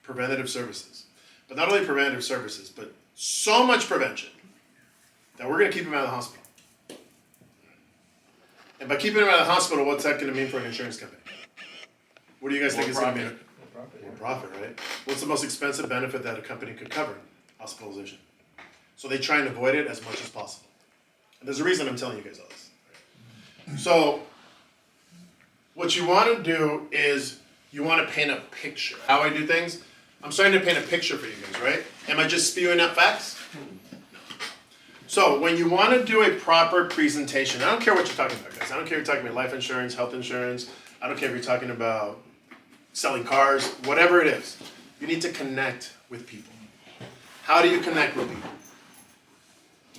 preventative services. But not only preventative services, but so much prevention that we're going to keep them out of the hospital. And by keeping them out of the hospital, what's that going to mean for an insurance company? What do you guys think it's going to mean? More profit, right? What's the most expensive benefit that a company could cover? Hospitalization. So they try and avoid it as much as possible. And there's a reason I'm telling you guys all this. So what you want to do is you want to paint a picture. How I do things, I'm starting to paint a picture for you guys, right? Am I just spewing out facts? So when you want to do a proper presentation, I don't care what you're talking about, guys. I don't care if you're talking about life insurance, health insurance. I don't care if you're talking about selling cars, whatever it is. You need to connect with people. How do you connect with people?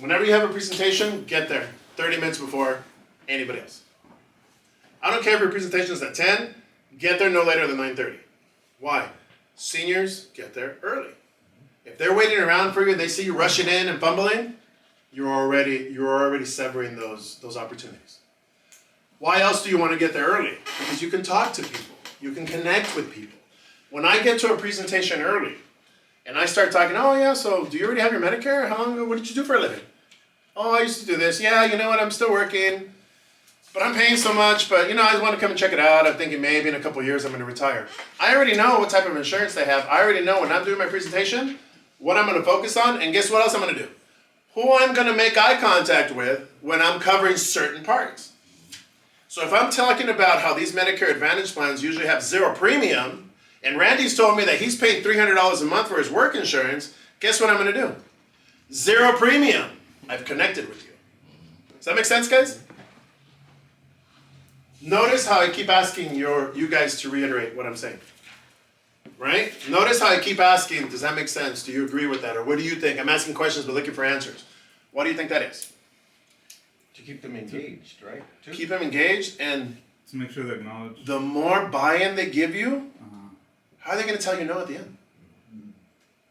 Whenever you have a presentation, get there 30 minutes before anybody else. I don't care if your presentation is at 10, get there no later than 9:30. Why? Seniors, get there early. If they're waiting around for you and they see you rushing in and fumbling, you're already severing those opportunities. Why else do you want to get there early? Because you can talk to people. You can connect with people. When I get to a presentation early and I start talking, oh yeah, so do you already have your Medicare? How long ago, what did you do for a living? Oh, I used to do this. Yeah, you know what, I'm still working, but I'm paying so much, but you know, I just want to come and check it out. I'm thinking maybe in a couple of years I'm going to retire. I already know what type of insurance they have. I already know when I'm doing my presentation, what I'm going to focus on, and guess what else I'm going to do? Who I'm going to make eye contact with when I'm covering certain parts. So if I'm talking about how these Medicare Advantage plans usually have zero premium, and Randy's told me that he's paying $300 a month for his work insurance, guess what I'm going to do? Zero premium. I've connected with you. Does that make sense, guys? Notice how I keep asking you guys to reiterate what I'm saying. Right? Notice how I keep asking, does that make sense? Do you agree with that? Or what do you think? I'm asking questions but looking for answers. What do you think that is? To keep them engaged, right? Keep them engaged, and to make sure they acknowledge. The more buy-in they give you, how are they going to tell you no at the end?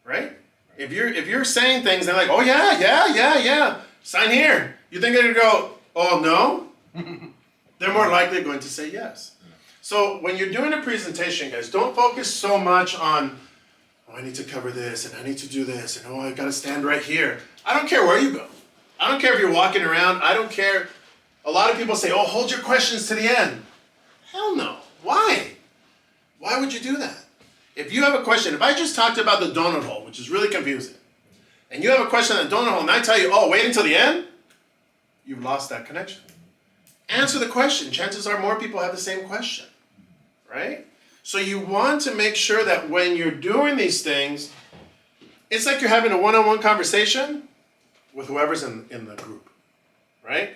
Right? If you're saying things, they're like, oh yeah, sign here. You think they're going to go, oh no? They're more likely going to say yes. So when you're doing a presentation, guys, don't focus so much on, oh, I need to cover this, and I need to do this, and oh, I got to stand right here. I don't care where you go. I don't care if you're walking around. I don't care. A lot of people say, oh, hold your questions to the end. Hell no. Why? Why would you do that? If you have a question, if I just talked about the donut hole, which is really confusing, and you have a question on the donut hole, and I tell you, oh, wait until the end, you've lost that connection. Answer the question. Chances are more people have the same question, right? So you want to make sure that when you're doing these things, it's like you're having a one-on-one conversation with whoever's in the group, right?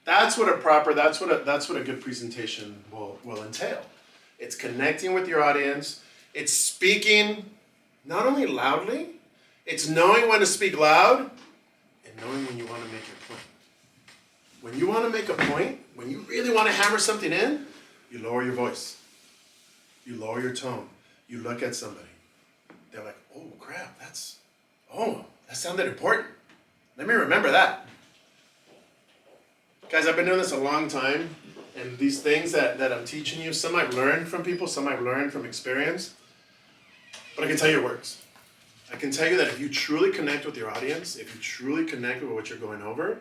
That's what a good presentation will entail. It's connecting with your audience. It's speaking not only loudly, it's knowing when to speak loud and knowing when you want to make your point. When you want to make a point, when you really want to hammer something in, you lower your voice. You lower your tone. You look at somebody. They're like, oh crap, that sounded important. Let me remember that. Guys, I've been doing this a long time, and these things that I'm teaching you, some I've learned from people, some I've learned from experience, but I can tell you it works. I can tell you that if you truly connect with your audience, if you truly connect with what you're going over,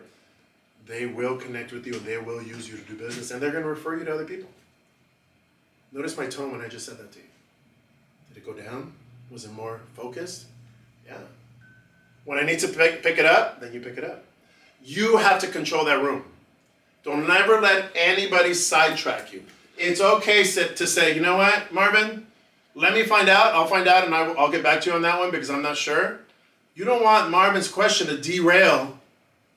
they will connect with you and they will use you to do business, and they're going to refer you to other people. Notice my tone when I just said that to you. Did it go down? Was it more focused? Yeah. When I need to pick it up, then you pick it up. You have to control that room. Don't ever let anybody sidetrack you. It's okay to say, you know what, Marvin, let me find out. I'll find out and I'll get back to you on that one because I'm not sure. You don't want Marvin's question to derail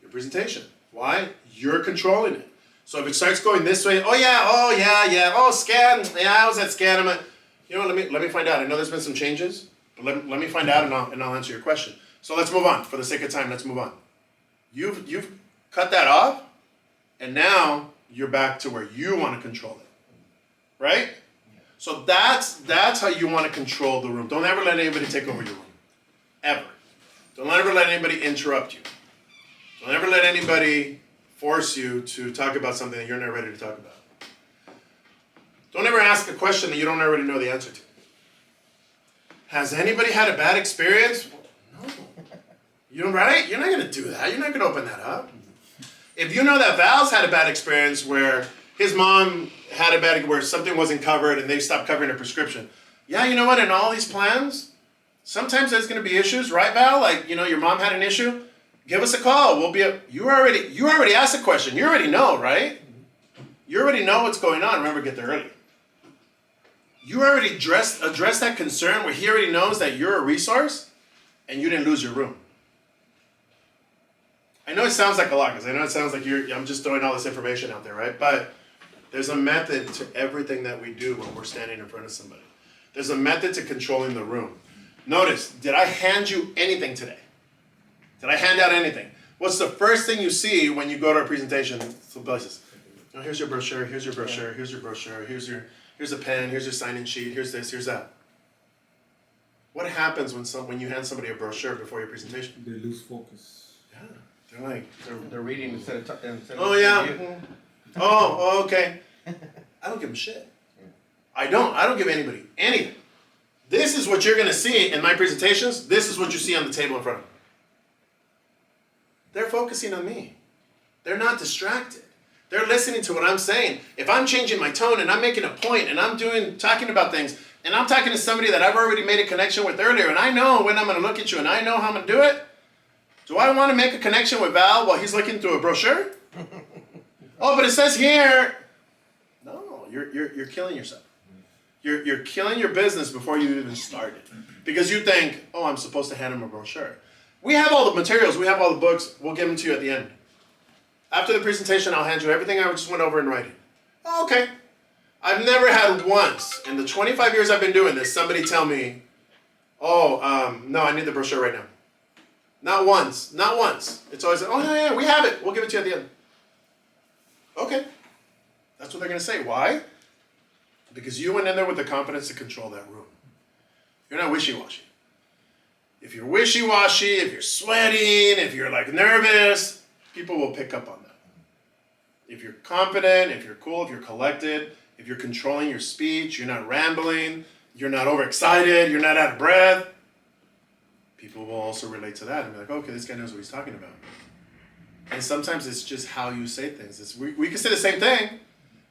your presentation. Why? You're controlling it. So if it starts going this way, oh yeah, scan, yeah, how's that scan? I'm like, you know, let me find out. I know there's been some changes, but let me find out and I'll answer your question. So let's move on. For the sake of time, let's move on. You've cut that off, and now you're back to where you want to control it, right? So that's how you want to control the room. Don't ever let anybody take over your room, ever. Don't ever let anybody interrupt you. Don't ever let anybody force you to talk about something that you're not ready to talk about. Don't ever ask a question that you don't already know the answer to. Has anybody had a bad experience? No. You're right? You're not going to do that. You're not going to open that up. If you know that Val's had a bad experience where his mom had a bad, where something wasn't covered and they stopped covering her prescription. Yeah, you know what? In all these plans, sometimes there's going to be issues, right, Val? Like, your mom had an issue. Give us a call. You already asked a question. You already know, right? You already know what's going on. Remember, get there early. You already addressed that concern where he already knows that you're a resource and you didn't lose your room. I know it sounds like a lot because I know it sounds like I'm just throwing all this information out there, right? But there's a method to everything that we do when we're standing in front of somebody. There's a method to controlling the room. Notice, did I hand you anything today? Did I hand out anything? What's the first thing you see when you go to a presentation? Some places. Oh, here's your brochure, here's your brochure, here's your brochure, here's a pen, here's your sign-in sheet, here's this, here's that. What happens when you hand somebody a brochure before your presentation? They lose focus. Yeah, they're like... They're reading instead of oh, yeah. Oh, okay. I don't give them shit. I don't give anybody anything. This is what you're going to see in my presentations. This is what you see on the table in front of them. They're focusing on me. They're not distracted. They're listening to what I'm saying. If I'm changing my tone and I'm making a point and I'm talking about things and I'm talking to somebody that I've already made a connection with earlier and I know when I'm going to look at you and I know how I'm going to do it, do I want to make a connection with Val while he's looking through a brochure? Oh, but it says here. No, you're killing yourself. You're killing your business before you even started. Because you think, oh, I'm supposed to hand him a brochure. We have all the materials. We have all the books. We'll give them to you at the end. After the presentation, I'll hand you everything I just went over in writing. Oh, okay. I've never had once, in the 25 years I've been doing this, somebody tell me, oh, no, I need the brochure right now. Not once. Not once. It's always, oh, yeah, we have it. We'll give it to you at the end. Okay. That's what they're going to say. Why? Because you went in there with the confidence to control that room. You're not wishy-washy. If you're wishy-washy, if you're sweating, if you're like nervous, people will pick up on that. If you're confident, if you're cool, if you're collected, if you're controlling your speech, you're not rambling, you're not overexcited, you're not out of breath, people will also relate to that and be like, okay, this guy knows what he's talking about. And sometimes it's just how you say things. We can say the same thing,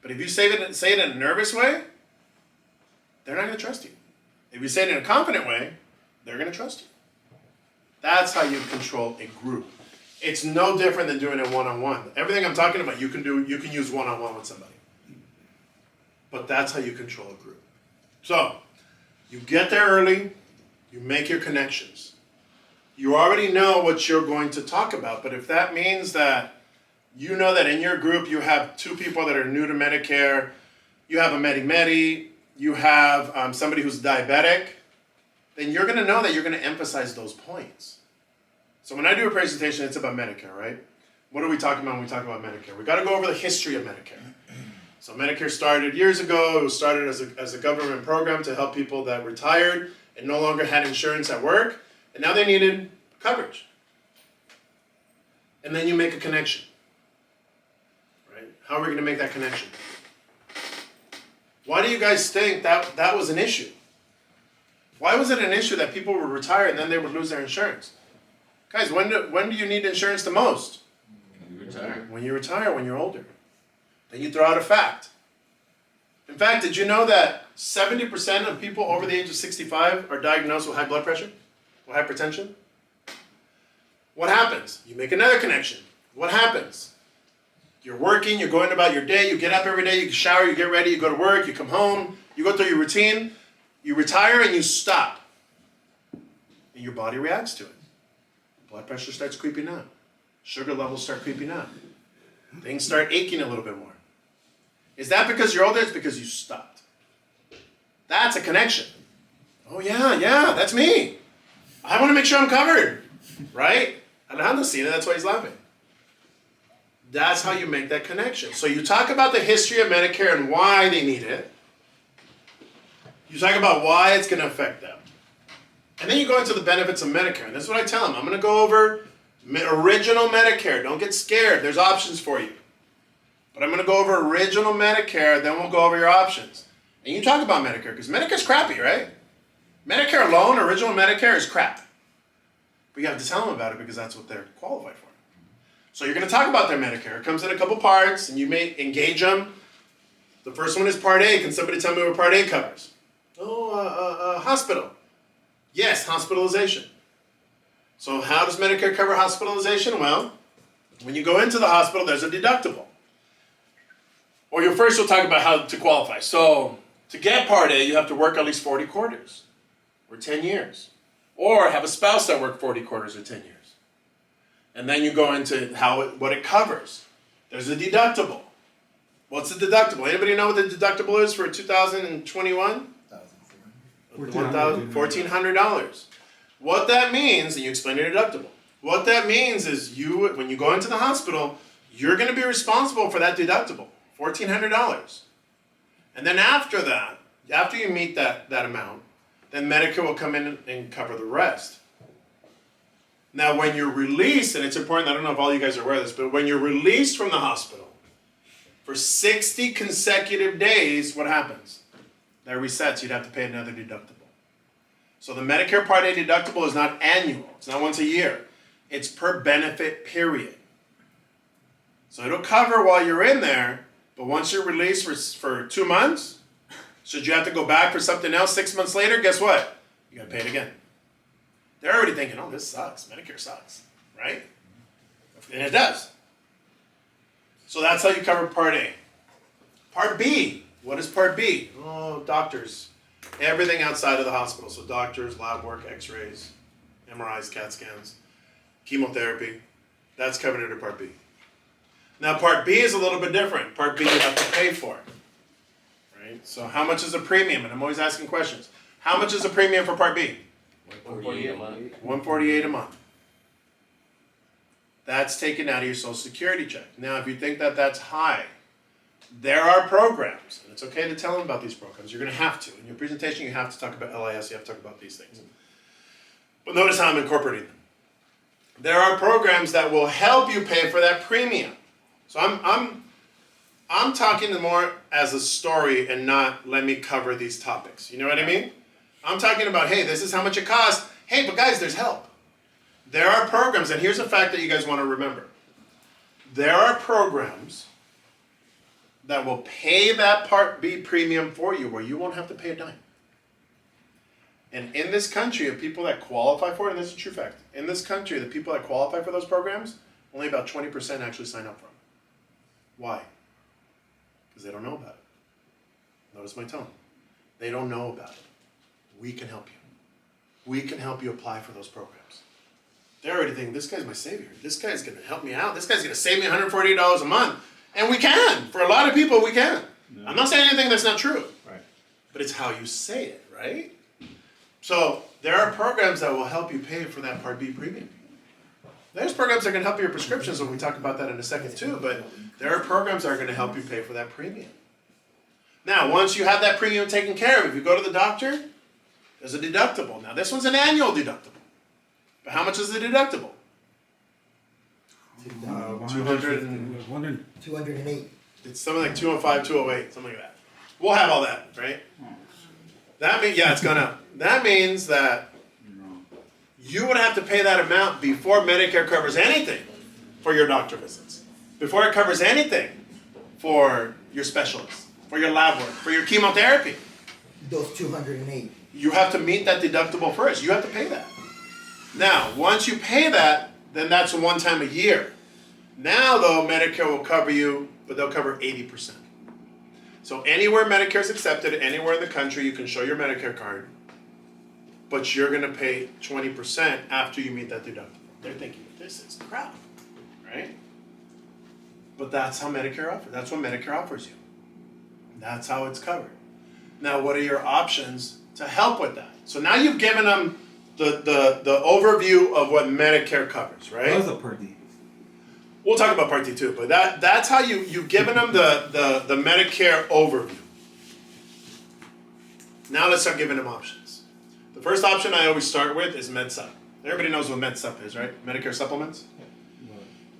but if you say it in a nervous way, they're not going to trust you. If you say it in a confident way, they're going to trust you. That's how you control a group. It's no different than doing it one-on-one. Everything I'm talking about, you can use one-on-one with somebody. But that's how you control a group. So, you get there early, you make your connections. You already know what you're going to talk about, but if that means that you know that in your group you have 2 people that are new to Medicare, you have a Medi-Medi, you have somebody who's diabetic, then you're going to know that you're going to emphasize those points. So when I do a presentation, it's about Medicare, right? What are we talking about when we talk about Medicare? We got to go over the history of Medicare. So Medicare started years ago. It was started as a government program to help people that retired and no longer had insurance at work, and now they needed coverage. And then you make a connection, right? How are we going to make that connection? Why do you guys think that was an issue? Why was it an issue that people would retire and then they would lose their insurance? Guys, when do you need insurance the most? When you retire. When you retire, when you're older. Then you throw out a fact. In fact, did you know that 70% of people over the age of 65 are diagnosed with high blood pressure? With hypertension? What happens? You make another connection. What happens? You're working, you're going about your day, you get up every day, you shower, you get ready, you go to work, you come home, you go through your routine, you retire and you stop. And your body reacts to it. Blood pressure starts creeping up. Sugar levels start creeping up. Things start aching a little bit more. Is that because you're older? It's because you stopped. That's a connection. Oh yeah, that's me. I want to make sure I'm covered. Right? Alejandro's seen it, that's why he's laughing. That's how you make that connection. So you talk about the history of Medicare and why they need it. You talk about why it's going to affect them. And then you go into the benefits of Medicare. And that's what I tell them. I'm going to go over original Medicare. Don't get scared. There's options for you. But I'm going to go over original Medicare, then we'll go over your options. And you talk about Medicare, because Medicare's crappy, right? Medicare alone, original Medicare, is crap. But you have to tell them about it because that's what they're qualified for. So you're going to talk about their Medicare. It comes in a couple parts, and you may engage them. The first one is Part A. Can somebody tell me what Part A covers? Hospital. Yes, hospitalization. So how does Medicare cover hospitalization? Well, when you go into the hospital, there's a deductible. Or first you'll talk about how to qualify. So to get Part A, you have to work at least 40 quarters or 10 years. Or have a spouse that worked 40 quarters or 10 years. And then you go into what it covers. There's a deductible. What's the deductible? Anybody know what the deductible is for 2021? $1,400. What that means, and you explain the deductible. What that means is when you go into the hospital, you're going to be responsible for that deductible, $1,400. And then after that, after you meet that amount, then Medicare will come in and cover the rest. Now, when you're released, and it's important, I don't know if all you guys are aware of this, but when you're released from the hospital, for 60 consecutive days, what happens? That resets, you'd have to pay another deductible. So the Medicare Part A deductible is not annual. It's not once a year. It's per benefit period. So it'll cover while you're in there, but once you're released for 2 months, should you have to go back for something else 6 months later, guess what? You got to pay it again. They're already thinking, oh, this sucks. Medicare sucks, right? And it does. So that's how you cover Part A. Part B. What is Part B? Oh, doctors. Everything outside of the hospital. So doctors, lab work, x-rays, MRIs, CAT scans, chemotherapy. That's covered under Part B. Now, Part B is a little bit different. Part B you have to pay for. Right? So how much is a premium? And I'm always asking questions. How much is a premium for Part B? $148 a month. $148 a month. That's taken out of your Social Security check. Now, if you think that that's high, there are programs, and it's okay to tell them about these programs. You're going to have to. In your presentation, you have to talk about LIS, you have to talk about these things. But notice how I'm incorporating them. There are programs that will help you pay for that premium. So I'm talking more as a story and not let me cover these topics. You know what I mean? I'm talking about, hey, this is how much it costs. Hey, but guys, there's help. There are programs, and here's a fact that you guys want to remember. There are programs that will pay that Part B premium for you where you won't have to pay a dime. And in this country, of people that qualify for it, and this is a true fact, in this country, the people that qualify for those programs, only about 20% actually sign up for them. Why? Because they don't know about it. Notice my tone. They don't know about it. We can help you. We can help you apply for those programs. They're already thinking, this guy's my savior. This guy's going to help me out. This guy's going to save me $148 a month. And we can. For a lot of people, we can. No. I'm not saying anything that's not true. Right. But it's how you say it, right? So there are programs that will help you pay for that Part B premium. There's programs that can help your prescriptions, and we talk about that in a second too, but there are programs that are going to help you pay for that premium. Now, once you have that premium taken care of, if you go to the doctor, there's a deductible. Now, this one's an annual deductible. But how much is the deductible? 208. It's something like 205, 208, something like that. We'll have all that, right? That means, yeah, it's gone up. That means that you would have to pay that amount before Medicare covers anything for your doctor visits. Before it covers anything for your specialists, for your lab work, for your chemotherapy. Those 208. You have to meet that deductible first. You have to pay that. Now, once you pay that, then that's one time a year. Now, though, Medicare will cover you, but they'll cover 80%. So anywhere Medicare is accepted, anywhere in the country, you can show your Medicare card, but you're going to pay 20% after you meet that deductible. They're thinking, this is crap, right? But that's how Medicare offers. That's what Medicare offers you. That's how it's covered. Now, what are your options to help with that? So now you've given them the overview of what Medicare covers, right? What is a Part D? We'll talk about Part D too, but that's how you've given them the Medicare overview. Now let's start giving them options. The first option I always start with is MedSup. Everybody knows what MedSup is, right? Medicare supplements.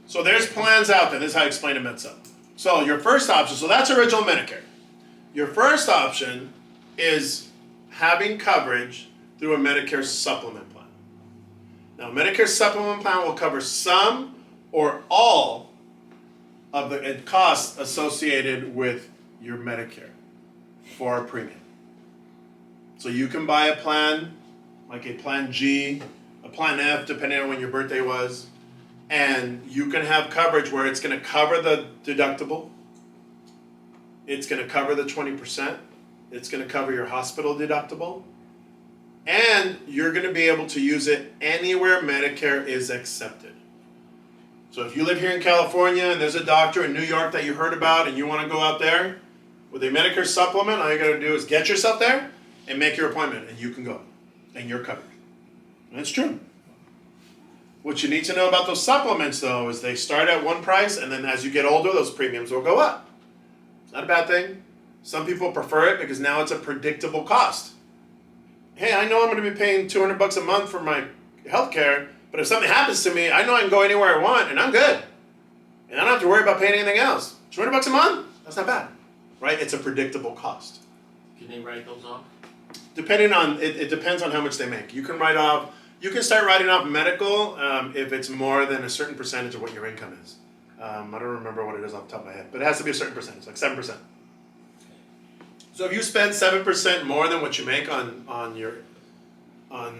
So there's plans out there. This is how I explain a MedSup. So your first option, so that's original Medicare. Your first option is having coverage through a Medicare supplement plan. Now, a Medicare supplement plan will cover some or all of the costs associated with your Medicare for a premium. So you can buy a plan, like a Plan G, a Plan F, depending on when your birthday was, and you can have coverage where it's going to cover the deductible, it's going to cover the 20%, it's going to cover your hospital deductible, and you're going to be able to use it anywhere Medicare is accepted. So if you live here in California and there's a doctor in New York that you heard about and you want to go out there with a Medicare supplement, all you got to do is get yourself there and make your appointment, and you can go, and you're covered. And it's true. What you need to know about those supplements, though, is they start at one price, and then as you get older, those premiums will go up. It's not a bad thing. Some people prefer it because now it's a predictable cost. Hey, I know I'm going to be paying $200 a month for my health care, but if something happens to me, I know I can go anywhere I want, and I'm good. And I don't have to worry about paying anything else. $200 a month? That's not bad, right? It's a predictable cost. Can they write those off? Depending on, it depends on how much they make. You can start writing off medical if it's more than a certain percentage of what your income is. I don't remember what it is off the top of my head, but it has to be a certain percentage, like 7%. So if you spend 7% more than what you make on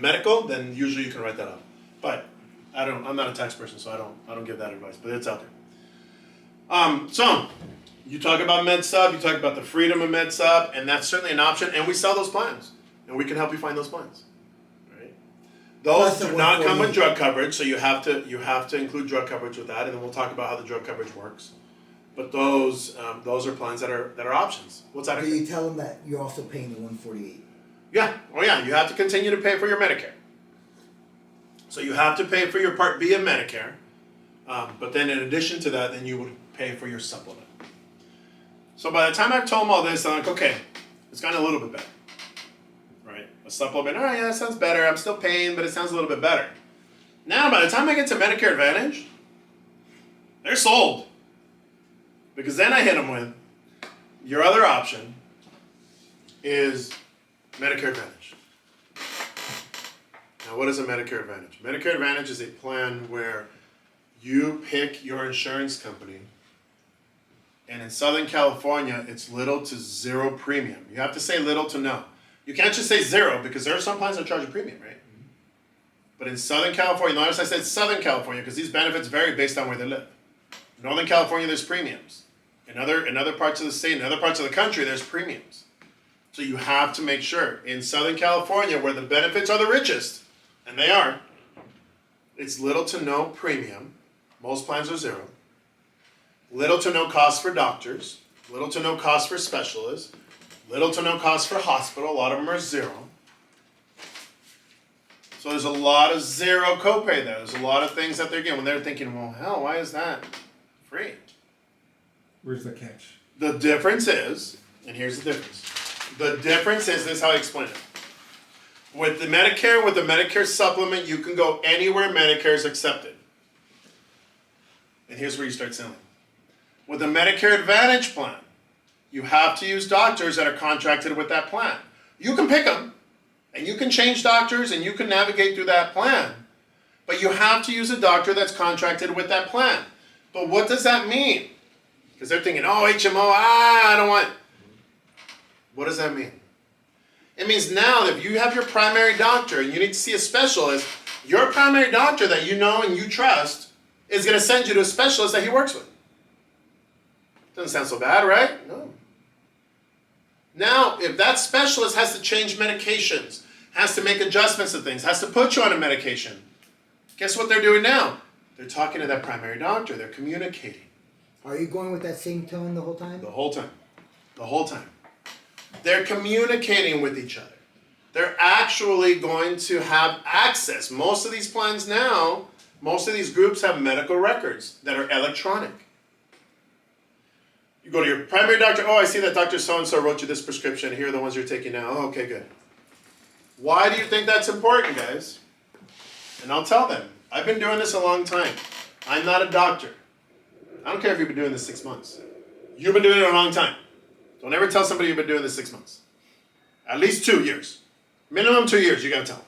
medical, then usually you can write that off. But I'm not a tax person, so I don't give that advice, but it's out there. So you talk about MedSub, you talk about the freedom of MedSub, and that's certainly an option, and we sell those plans, and we can help you find those plans. Right? Those do not come with drug coverage, so you have to include drug coverage with that, and then we'll talk about how the drug coverage works. But those are plans that are options. What's that? Do you tell them that you're also paying the $148? Yeah. Oh yeah. You have to continue to pay for your Medicare. So you have to pay for your Part B of Medicare, but then in addition to that, then you would pay for your supplement. So by the time I've told them all this, I'm like, okay, it's gotten a little bit better, right? A supplement, oh yeah, that sounds better. I'm still paying, but it sounds a little bit better. Now, by the time I get to Medicare Advantage, they're sold. Because then I hit them with, your other option is Medicare Advantage. Now, what is a Medicare Advantage? Medicare Advantage is a plan where you pick your insurance company, and in Southern California, it's little to zero premium. You have to say little to no. You can't just say zero, because there are some plans that charge a premium, right? But in Southern California, notice I said Southern California, because these benefits vary based on where they live. In Northern California, there's premiums. In other parts of the state, in other parts of the country, there's premiums. So you have to make sure. In Southern California, where the benefits are the richest, and they are, it's little to no premium. Most plans are zero. Little to no cost for doctors. Little to no cost for specialists. Little to no cost for hospital. A lot of them are zero. So there's a lot of zero copay there. There's a lot of things that they're getting when they're thinking, well, hell, why is that free? Where's the catch? The difference is, and here's the difference. The difference is, this is how I explain it. With the Medicare supplement, you can go anywhere Medicare is accepted. And here's where you start selling. With the Medicare Advantage plan, you have to use doctors that are contracted with that plan. You can pick them, and you can change doctors, and you can navigate through that plan. But you have to use a doctor that's contracted with that plan. But what does that mean? Because they're thinking, oh, HMO, I don't want. What does that mean? It means now that if you have your primary doctor and you need to see a specialist, your primary doctor that you know and you trust is going to send you to a specialist that he works with. Doesn't sound so bad, right? No. Now, if that specialist has to change medications, has to make adjustments to things, has to put you on a medication, guess what they're doing now? They're talking to that primary doctor. They're communicating. Are you going with that same tone the whole time? The whole time. The whole time. They're communicating with each other. They're actually going to have access. Most of these plans now, most of these groups have medical records that are electronic. You go to your primary doctor, oh, I see that Dr. So-and-so wrote you this prescription. Here are the ones you're taking now. Oh, okay, good. Why do you think that's important, guys? And I'll tell them. I've been doing this a long time. I'm not a doctor. I don't care if you've been doing this 6 months. You've been doing it a long time. Don't ever tell somebody you've been doing this 6 months. At least 2 years. Minimum 2 years, you gotta tell them.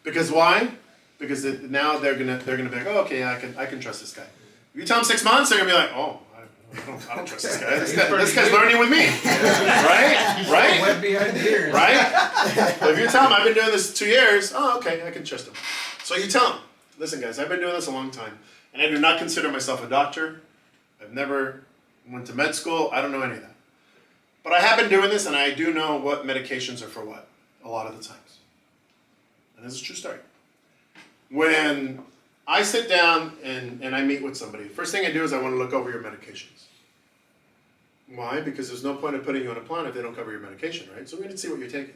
Because why? Because now they're gonna be like, oh, okay, I can trust this guy. If you tell them 6 months, they're gonna be like, oh, I don't trust this guy. This guy's learning with me, right? Wet behind the ears. Right? But if you tell them I've been doing this 2 years, oh, okay, I can trust him. So you tell them, listen, guys, I've been doing this a long time, and I do not consider myself a doctor. I've never went to med school. I don't know any of that. But I have been doing this, and I do know what medications are for what a lot of the times. And this is a true story. When I sit down and I meet with somebody, first thing I do is I want to look over your medications. Why? Because there's no point in putting you on a plan if they don't cover your medication, right? So we need to see what you're taking.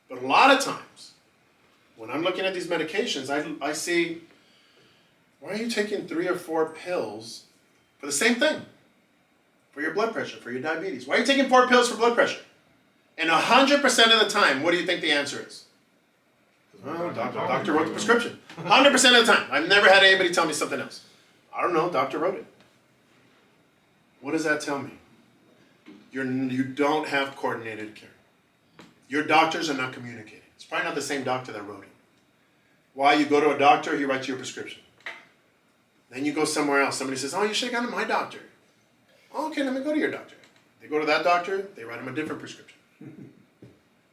But a lot of times, when I'm looking at these medications, I see, why are you taking 3 or 4 pills for the same thing? For your blood pressure, for your diabetes. Why are you taking 4 pills for blood pressure? And 100% of the time, what do you think the answer is? Oh, doctor wrote the prescription. 100% of the time. I've never had anybody tell me something else. I don't know, doctor wrote it. What does that tell me? You don't have coordinated care. Your doctors are not communicating. It's probably not the same doctor that wrote it. Why? You go to a doctor, he writes you a prescription. Then you go somewhere else. Somebody says, oh, you should have gone to my doctor. Oh, okay, let me go to your doctor. They go to that doctor, they write him a different prescription.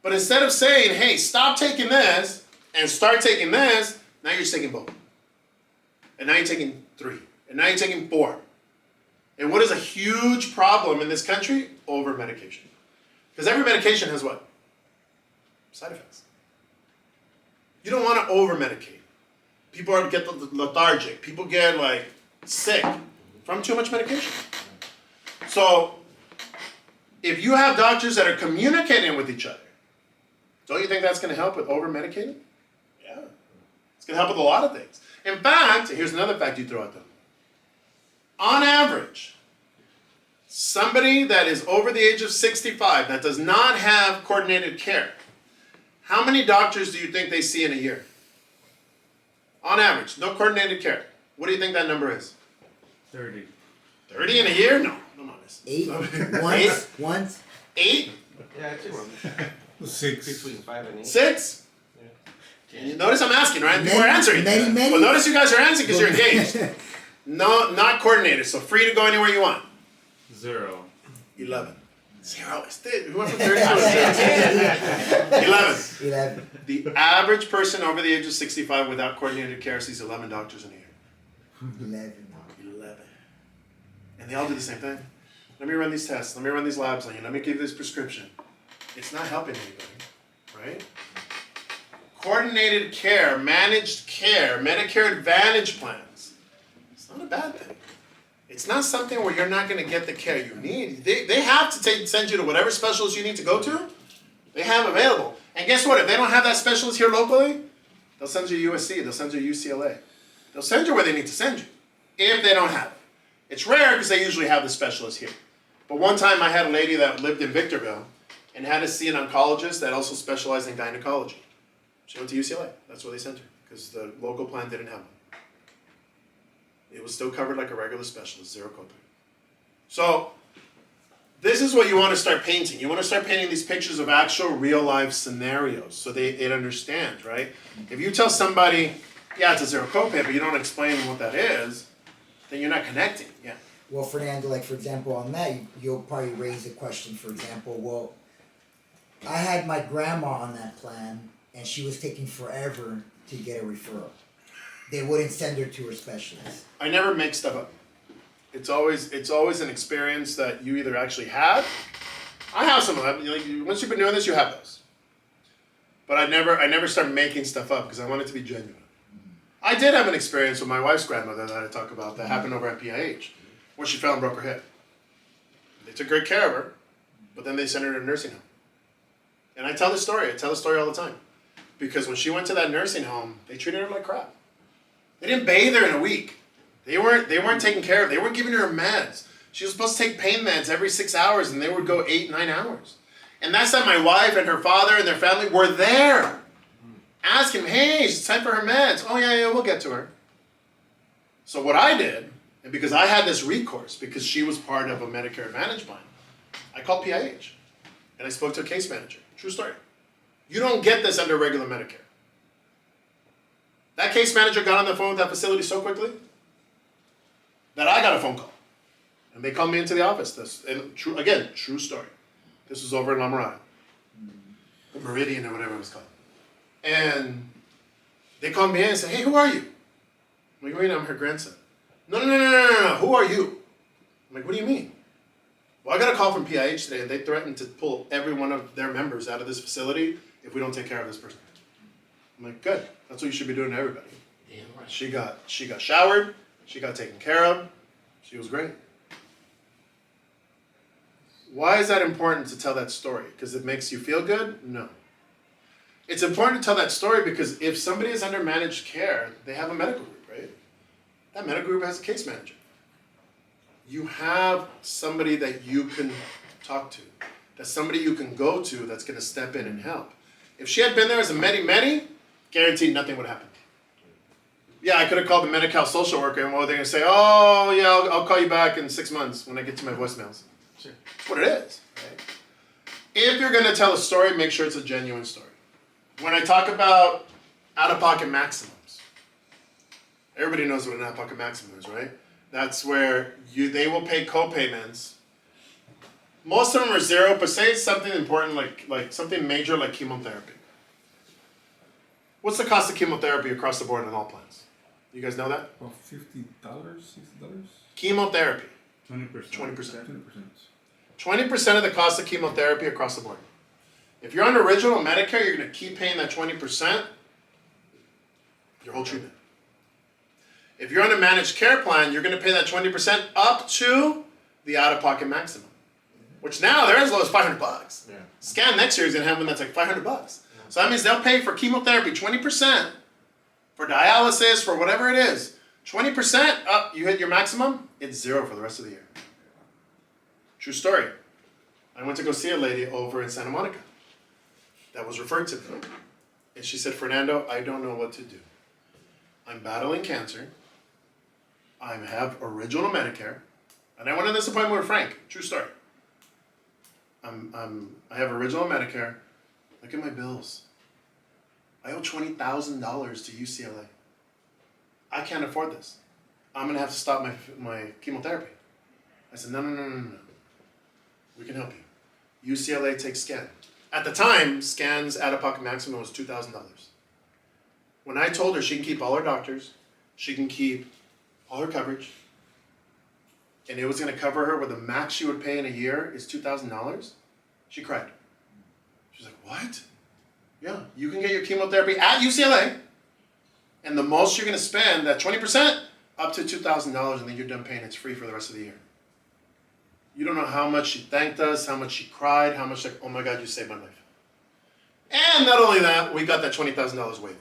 But instead of saying, hey, stop taking this and start taking this, now you're just taking both. And now you're taking 3. And now you're taking 4. And what is a huge problem in this country? Over-medication. Because every medication has what? Side effects. You don't want to over-medicate. People get lethargic. People get like sick from too much medication. So if you have doctors that are communicating with each other, don't you think that's going to help with over-medicating? Yeah. It's going to help with a lot of things. In fact, here's another fact you throw at them. On average, somebody that is over the age of 65 that does not have coordinated care, how many doctors do you think they see in a year? On average, no coordinated care. What do you think that number is? 30. 30 in a year? No, I'm honest. 8? Once? 8? Yeah, it's around 6. between 5 and 8. 6? Yeah. You notice I'm asking, right? People are Many, answering. many. Well, notice you guys are answering because you're engaged. No, not coordinated, so free to go anywhere you want. 0. 11. 0. Who went from 30 to 0? 11. 11. The average person over the age of 65 without coordinated care sees 11 doctors in a year. 11. 11. And they all do the same thing. Let me run these tests. Let me run these labs on you. Let me give you this prescription. It's not helping anybody, right? Coordinated care, managed care, Medicare Advantage plans. It's not a bad thing. It's not something where you're not going to get the care you need. They have to send you to whatever specialist you need to go to. They have available. And guess what? If they don't have that specialist here locally, they'll send you to USC. They'll send you to UCLA. They'll send you where they need to send you if they don't have it. It's rare because they usually have the specialist here. But one time I had a lady that lived in Victorville and had to see an oncologist that also specialized in gynecology. She went to UCLA. That's where they sent her because the local plan didn't have one. It was still covered like a regular specialist, 0 copay. So this is what you want to start painting. You want to start painting these pictures of actual real life scenarios so they understand, right? If you tell somebody, yeah, it's a 0 copay, but you don't explain what that is, then you're not connecting. Yeah. Well, Fernando, like for example, on that, you'll probably raise a question. For example, well, I had my grandma on that plan, and she was taking forever to get a referral. They wouldn't send her to her specialist. I never make stuff up. It's always an experience that you either actually have. I have some of them. Like, once you've been doing this, you have those. But I never start making stuff up because I want it to be genuine. I did have an experience with my wife's grandmother that I talk about that happened over at PIH, where she fell and broke her hip. They took great care of her, but then they sent her to a nursing home. And I tell the story. I tell the story all the time. Because when she went to that nursing home, they treated her like crap. They didn't bathe her in a week. They weren't taking care of her. They weren't giving her meds. She was supposed to take pain meds every 6 hours, and they would go 8, 9 hours. And that's that my wife and her father and their family were there. Asking, hey, it's time for her meds. Oh, yeah, we'll get to her. So what I did, and because I had this recourse, because she was part of a Medicare Advantage plan, I called PIH. And I spoke to a case manager. True story. You don't get this under regular Medicare. That case manager got on the phone with that facility so quickly that I got a phone call. And they called me into the office. True story. This was over in La Mirada. The Meridian or whatever it was called. And they called me in and said, hey, who are you? I'm like, wait, I'm her grandson. No, who are you? I'm like, what do you mean? Well, I got a call from PIH today and they threatened to pull every one of their members out of this facility if we don't take care of this person. I'm like, good. That's what you should be doing to everybody. Yeah, right. She got showered, she got taken care of, she was great. Why is that important to tell that story? Because it makes you feel good? No. It's important to tell that story because if somebody is under managed care, they have a medical group, right? That medical group has a case manager. You have somebody that you can talk to. That's somebody you can go to that's going to step in and help. If she had been there as a medi, guaranteed nothing would happen. Yeah, I could have called the Medi-Cal social worker and what they're going to say, oh, yeah, I'll call you back in 6 months when I get to my voicemails. Sure. That's what it is. Right? If you're going to tell a story, make sure it's a genuine story. When I talk about out-of-pocket maximums, everybody knows what an out-of-pocket maximum is, right? That's where they will pay co-payments. Most of them are zero, but say it's something important like something major like chemotherapy. What's the cost of chemotherapy across the board in all plans? You guys know that? About $50, $60? Chemotherapy, 20%. 20%. 20%. 20% of the cost of chemotherapy across the board. If you're on original Medicare, you're going to keep paying that 20% your whole treatment. If you're on a managed care plan, you're going to pay that 20% up to the out-of-pocket maximum, which now they're as low as $500. Yeah. Scan next year is going to have one that's like $500. So that means they'll pay for chemotherapy 20%, for dialysis, for whatever it is. 20% up, you hit your maximum, it's zero for the rest of the year. True story. I went to go see a lady over in Santa Monica that was referred to me. And she said, Fernando, I don't know what to do. I'm battling cancer. I have original Medicare. And I went on this appointment with Frank. True story. I have original Medicare. Look at my bills. I owe $20,000 to UCLA. I can't afford this. I'm going to have to stop my chemotherapy. I said, no. We can help you. UCLA takes scan. At the time, scan's out-of-pocket maximum was $2,000. When I told her she can keep all her doctors, she can keep all her coverage, and it was going to cover her where the max she would pay in a year is $2,000, she cried. She's like, what? Yeah, you can get your chemotherapy at UCLA, and the most you're going to spend, that 20%, up to $2,000, and then you're done paying. It's free for the rest of the year. You don't know how much she thanked us, how much she cried, how much like, oh my God, you saved my life. And not only that, we got that $20,000 waived.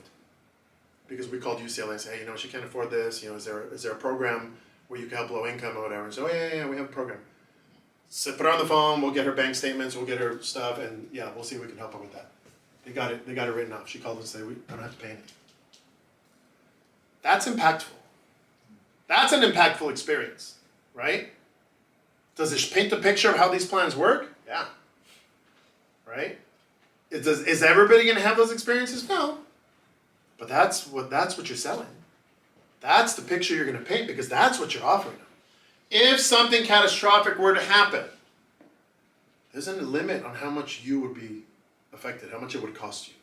Because we called UCLA and said, hey, she can't afford this. Is there a program where you can help low income or whatever? And so, yeah, we have a program. So put her on the phone, we'll get her bank statements, we'll get her stuff, and yeah, we'll see if we can help her with that. They got it written off. She called and said, we don't have to pay anything. That's impactful. That's an impactful experience, right? Does it paint the picture of how these plans work? Yeah. Right? Is everybody going to have those experiences? No. But that's what you're selling. That's the picture you're going to paint because that's what you're offering them. If something catastrophic were to happen, there's a limit on how much you would be affected, how much it would cost you.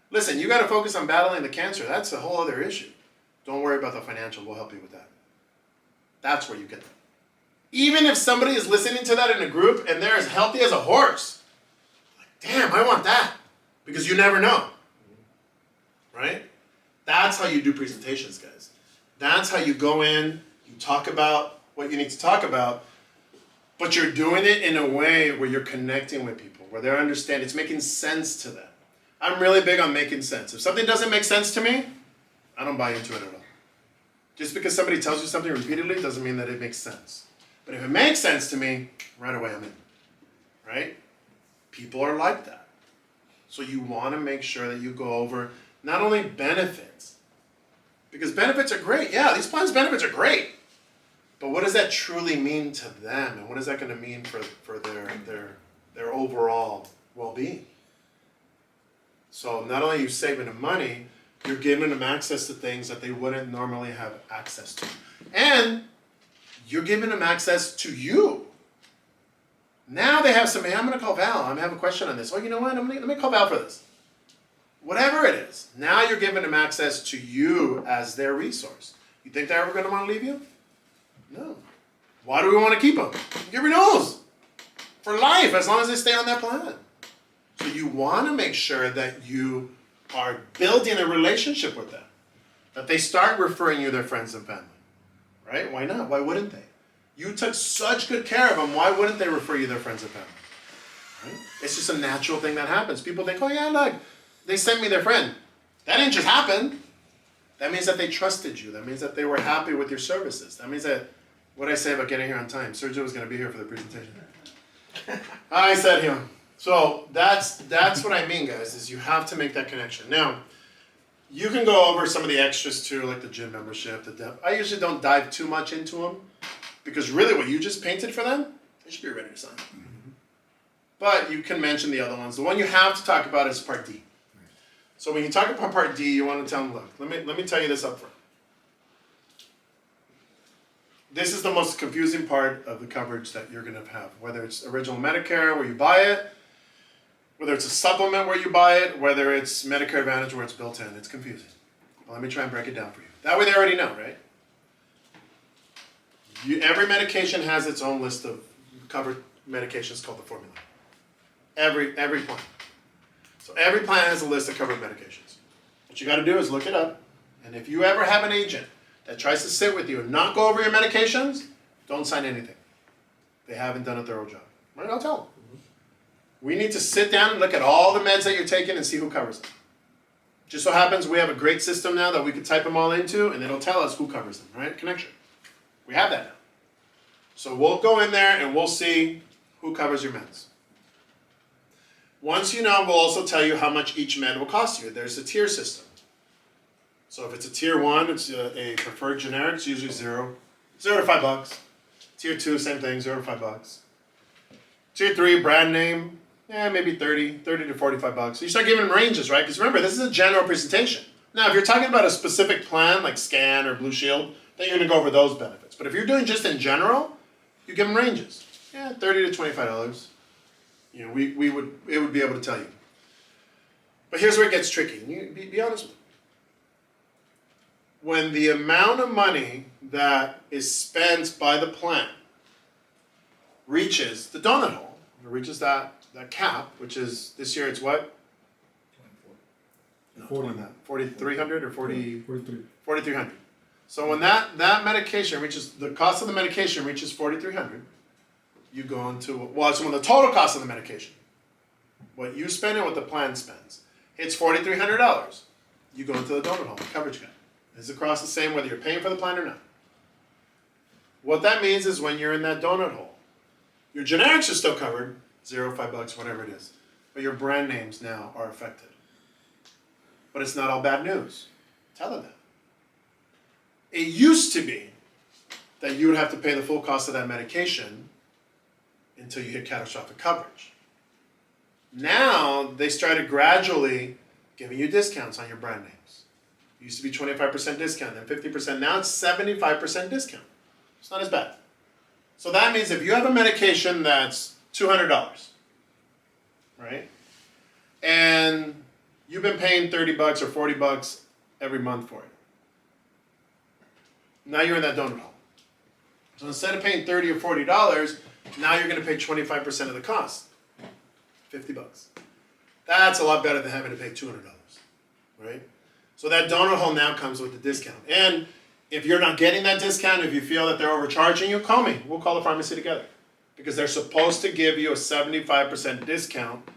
Listen, you got to focus on battling the cancer. That's a whole other issue. Don't worry about the financial. We'll help you with that. That's where you get them. Even if somebody is listening to that in a group and they're as healthy as a horse, like, damn, I want that. Because you never know. Right? That's how you do presentations, guys. That's how you go in, you talk about what you need to talk about, but you're doing it in a way where you're connecting with people, where they understand it's making sense to them. I'm really big on making sense. If something doesn't make sense to me, I don't buy into it at all. Just because somebody tells you something repeatedly doesn't mean that it makes sense. But if it makes sense to me, right away I'm in. Right? People are like that. So you want to make sure that you go over not only benefits, because benefits are great. Yeah, these plans' benefits are great. But what does that truly mean to them? And what is that going to mean for their overall well-being? So not only are you saving them money, you're giving them access to things that they wouldn't normally have access to. And you're giving them access to you. Now they have some, hey, I'm going to call Val. I'm going to have a question on this. Oh, you know what? Let me call Val for this. Whatever it is. Now you're giving them access to you as their resource. You think they're ever going to want to leave you? No. Why do we want to keep them? Give knows. For life, as long as they stay on that plan. So you want to make sure that you are building a relationship with them. That they start referring you their friends and family. Right? Why not? Why wouldn't they? You took such good care of them. Why wouldn't they refer you their friends and family? Right? It's just a natural thing that happens. People think, oh yeah, look, they sent me their friend. That didn't just happen. That means that they trusted you. That means that they were happy with your services. That means that, what did I say about getting here on time? Sergio was going to be here for the presentation. I said him. So that's what I mean, guys, is you have to make that connection. Now, you can go over some of the extras too, like the gym membership, I usually don't dive too much into them, because really what you just painted for them, they should be ready to sign. Mm-hmm. But you can mention the other ones. The one you have to talk about is Part D. So when you talk about Part D, you want to tell them, look, let me tell you this up front. This is the most confusing part of the coverage that you're going to have, whether it's original Medicare where you buy it, whether it's a supplement where you buy it, whether it's Medicare Advantage where it's built in. It's confusing. Well, let me try and break it down for you. That way they already know, right? Every medication has its own list of covered medications called the formula. Every plan. So every plan has a list of covered medications. What you got to do is look it up. And if you ever have an agent that tries to sit with you and not go over your medications, don't sign anything. They haven't done a thorough job. Right? I'll tell them. We need to sit down and look at all the meds that you're taking and see who covers them. Just so happens we have a great system now that we can type them all into and it'll tell us who covers them, right? Connection. We have that now. So we'll go in there and we'll see who covers your meds. Once you know, we'll also tell you how much each med will cost you. There's a tier system. So if it's a tier 1, it's a preferred generic, it's usually $0 to $5. Tier 2, same thing, $0 to $5. Tier 3, brand name, maybe $30 to $45. So you start giving them ranges, right? Because remember, this is a general presentation. Now, if you're talking about a specific plan, like Scan or Blue Shield, then you're going to go over those benefits. But if you're doing just in general, you give them ranges. $30 to $25. You know, it would be able to tell you. But here's where it gets tricky. Be honest with me. When the amount of money that is spent by the plan reaches the donut hole, it reaches that cap, which is, this year it's what? 4,300 or 4,300. So when that medication reaches, the cost of the medication reaches 4,300, you go into, well, it's when the total cost of the medication, what you spend and what the plan spends, it's $4,300. You go into the donut hole, the coverage gap. It's across the same whether you're paying for the plan or not. What that means is when you're in that donut hole, your generics are still covered, $0, $5, whatever it is, but your brand names now are affected. But it's not all bad news. Tell them that. It used to be that you would have to pay the full cost of that medication until you hit catastrophic coverage. Now, they started gradually giving you discounts on your brand names. It used to be 25% discount, then 50%, now it's 75% discount. It's not as bad. So that means if you have a medication that's $200, right? And you've been paying $30 or $40 every month for it. Now you're in that donut hole. So instead of paying $30 or $40, now you're going to pay 25% of the cost, $50. That's a lot better than having to pay $200, right? So that donut hole now comes with the discount. And if you're not getting that discount, if you feel that they're overcharging you, call me. We'll call the pharmacy together. Because they're supposed to give you a 75% discount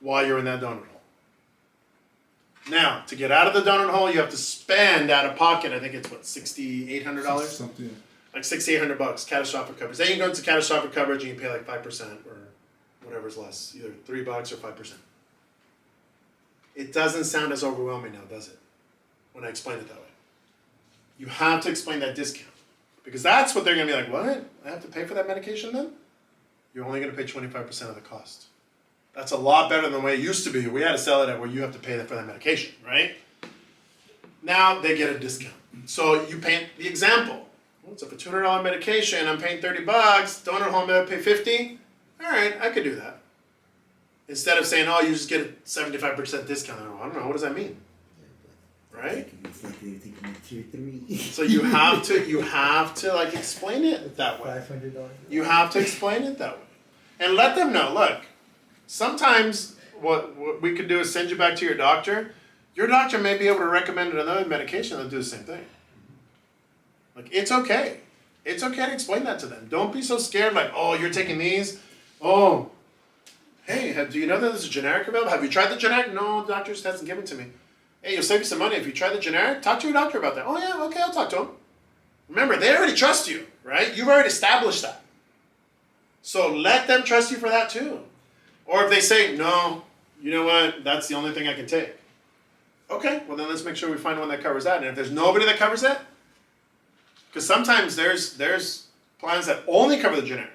while you're in that donut hole. Now, to get out of the donut hole, you have to spend out of pocket, I think it's what, $6,800? Something. Like $6,800, catastrophic coverage. Then you go into catastrophic coverage and you pay like 5% or whatever's less, either $3 or 5%. It doesn't sound as overwhelming now, does it? When I explain it that way. You have to explain that discount. Because that's what they're going to be like, what? I have to pay for that medication then? You're only going to pay 25% of the cost. That's a lot better than the way it used to be. We had to sell it at where you have to pay for that medication, right? Now they get a discount. So you paint the example. Well, it's a $200 medication. I'm paying $30. Donut home, I pay $50. All right, I could do that. Instead of saying, oh, you just get a 75% discount. I don't know. What does that mean? Right? It's like they're taking a tier 3. So you have to like explain it that way. $500. You have to explain it that way. And let them know, look, sometimes what we could do is send you back to your doctor. Your doctor may be able to recommend another medication that'll do the same thing. Like, it's okay. It's okay to explain that to them. Don't be so scared like, oh, you're taking these? Oh, hey, do you know that there's a generic available? Have you tried the generic? No, the doctor just hasn't given it to me. Hey, you'll save you some money if you try the generic. Talk to your doctor about that. Oh, yeah, okay, I'll talk to him. Remember, they already trust you, right? You've already established that. So let them trust you for that too. Or if they say, no, you know what, that's the only thing I can take. Okay, well then let's make sure we find one that covers that. And if there's nobody that covers it, because sometimes there's plans that only cover the generic.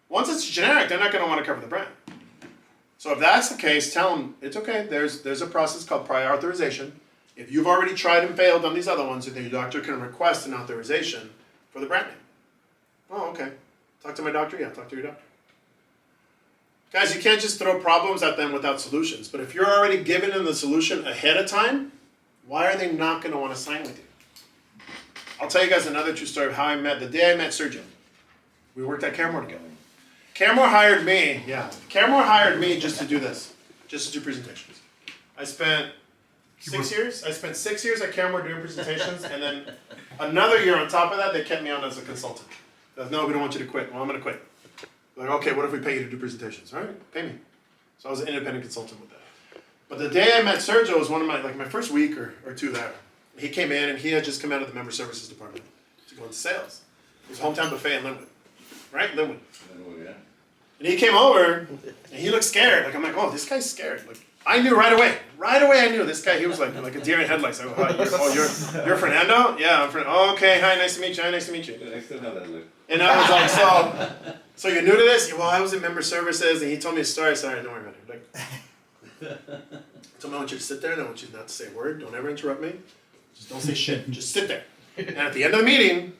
Once it's generic, they're not going to want to cover the brand. So if that's the case, tell them it's okay. There's a process called prior authorization. If you've already tried and failed on these other ones, then your doctor can request an authorization for the brand name. Oh, okay. Talk to my doctor? Yeah, talk to your doctor. Guys, you can't just throw problems at them without solutions. But if you're already giving them the solution ahead of time, why are they not going to want to sign with you? I'll tell you guys another true story of how I met, the day I met Sergio. We worked at Caremore together. Caremore hired me, Caremore hired me just to do this, just to do presentations. I spent 6 years. I spent 6 years at Caremore doing presentations, and then another year on top of that, they kept me on as a consultant. They're like, no, we don't want you to quit. Well, I'm going to quit. They're like, okay, what if we pay you to do presentations? All right, pay me. So I was an independent consultant with that. But the day I met Sergio was one of my first week or two there. He came in, and he had just come out of the member services department to go into sales. It was Hometown Buffet in Linwood, right? Linwood. And he came over, and he looked scared. Like, I'm like, oh, this guy's scared. Like, I knew right away. Right away, I knew this guy. He was like a deer in headlights. I go, you're Fernando? Yeah, I'm Fernando. Oh, okay, hi, nice to meet you. Hi, nice to meet you. I still have that look. And I was like, so you're new to this? Well, I was in member services, and he told me a story. I said, all right, don't worry about it. Like, I told him I want you to sit there, and I want you not to say a word. Don't ever interrupt me. Just don't say shit. Just sit there. And at the end of the meeting,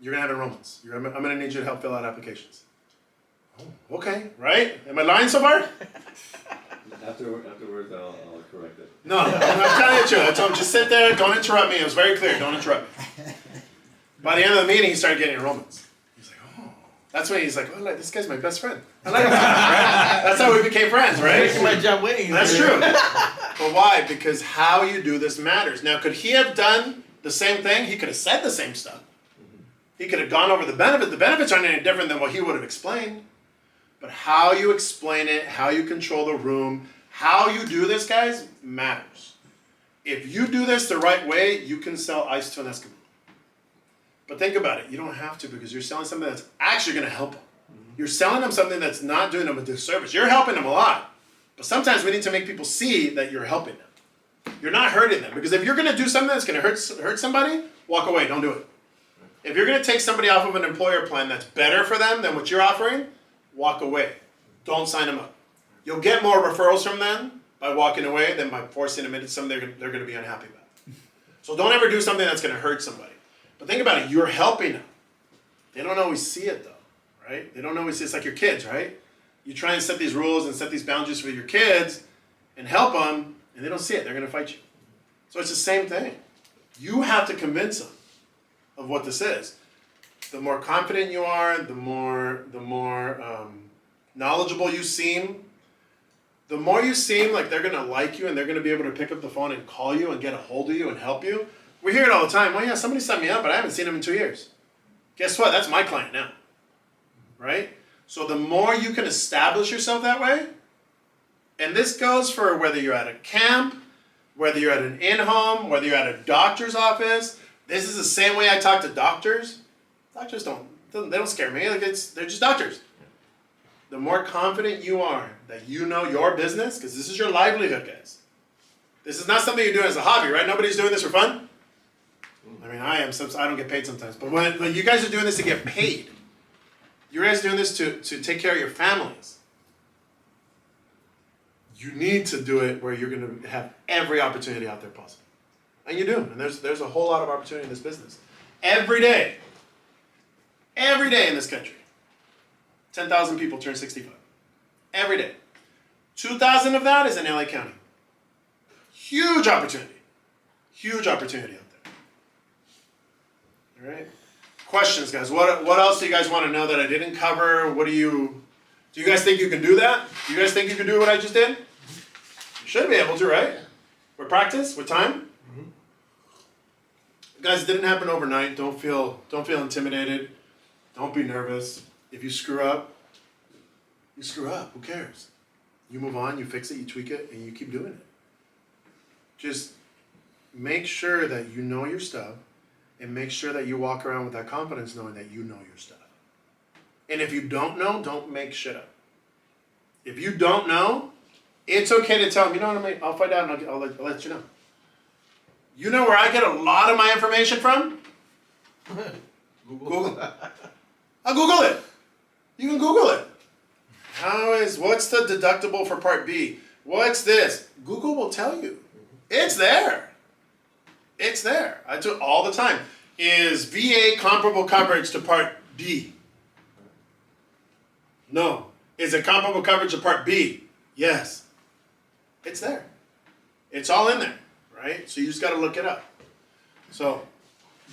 you're going to have enrollments. I'm going to need you to help fill out applications. Oh, okay, right? Am I lying so far? Afterwards, I'll correct it. No, I'm telling you the truth. I told him, just sit there, don't interrupt me. It was very clear, don't interrupt me. By the end of the meeting, he started getting enrollments. He's like, oh. That's when he's like, oh, this guy's my best friend. I like him, right? That's how we became friends, right? Making my job winning. That's true. But why? Because how you do this matters. Now, could he have done the same thing? He could have said the same stuff. He could have gone over the benefits. The benefits aren't any different than what he would have explained. But how you explain it, how you control the room, how you do this, guys, matters. If you do this the right way, you can sell ice to an Eskimo. But think about it. You don't have to, because you're selling something that's actually going to help them. You're selling them something that's not doing them a disservice. You're helping them a lot. But sometimes we need to make people see that you're helping them. You're not hurting them. Because if you're going to do something that's going to hurt somebody, walk away. Don't do it. If you're going to take somebody off of an employer plan that's better for them than what you're offering, walk away. Don't sign them up. You'll get more referrals from them by walking away than by forcing them into something they're going to be unhappy about. So don't ever do something that's going to hurt somebody. But think about it. You're helping them. They don't always see it, though, right? They don't always see it. It's like your kids, right? You try and set these rules and set these boundaries for your kids and help them, and they don't see it. They're going to fight you. So it's the same thing. You have to convince them of what this is. The more confident you are, the more knowledgeable you seem, the more you seem like they're going to like you and they're going to be able to pick up the phone and call you and get a hold of you and help you. We hear it all the time. Well, yeah, somebody set me up, but I haven't seen them in 2 years. Guess what? That's my client now. Right? So the more you can establish yourself that way, and this goes for whether you're at a camp, whether you're at an in-home, whether you're at a doctor's office. This is the same way I talk to doctors. Doctors they don't scare me. Like they're just doctors. The more confident you are that you know your business, because this is your livelihood, guys. This is not something you're doing as a hobby, right? Nobody's doing this for fun. I mean, I am. I don't get paid sometimes. But when you guys are doing this to get paid, you guys are doing this to take care of your families. You need to do it where you're going to have every opportunity out there possible. And you do. And there's a whole lot of opportunity in this business. Every day in this country, 10,000 people turn 65. Every day. 2,000 of that is in LA County. Huge opportunity. Huge opportunity out there. All right. Questions, guys. What else do you guys want to know that I didn't cover? Do you guys think you can do that? Do you guys think you can do what I just did? You should be able to, right? With practice, with time. Guys, it didn't happen overnight. Don't feel intimidated. Don't be nervous. If you screw up, you screw up. Who cares? You move on, you fix it, you tweak it, and you keep doing it. Just make sure that you know your stuff, and make sure that you walk around with that confidence knowing that you know your stuff. And if you don't know, don't make shit up. If you don't know, it's okay to tell them, you know what I mean? I'll find out and I'll let you know. You know where I get a lot of my information from? Google. I'll Google it. You can Google it. What's the deductible for Part B? What's this? Google will tell you. It's there. It's there. I do it all the time. Is VA comparable coverage to Part D? No. Is it comparable coverage to Part B? Yes. It's there. It's all in there, right? So you just got to look it up. So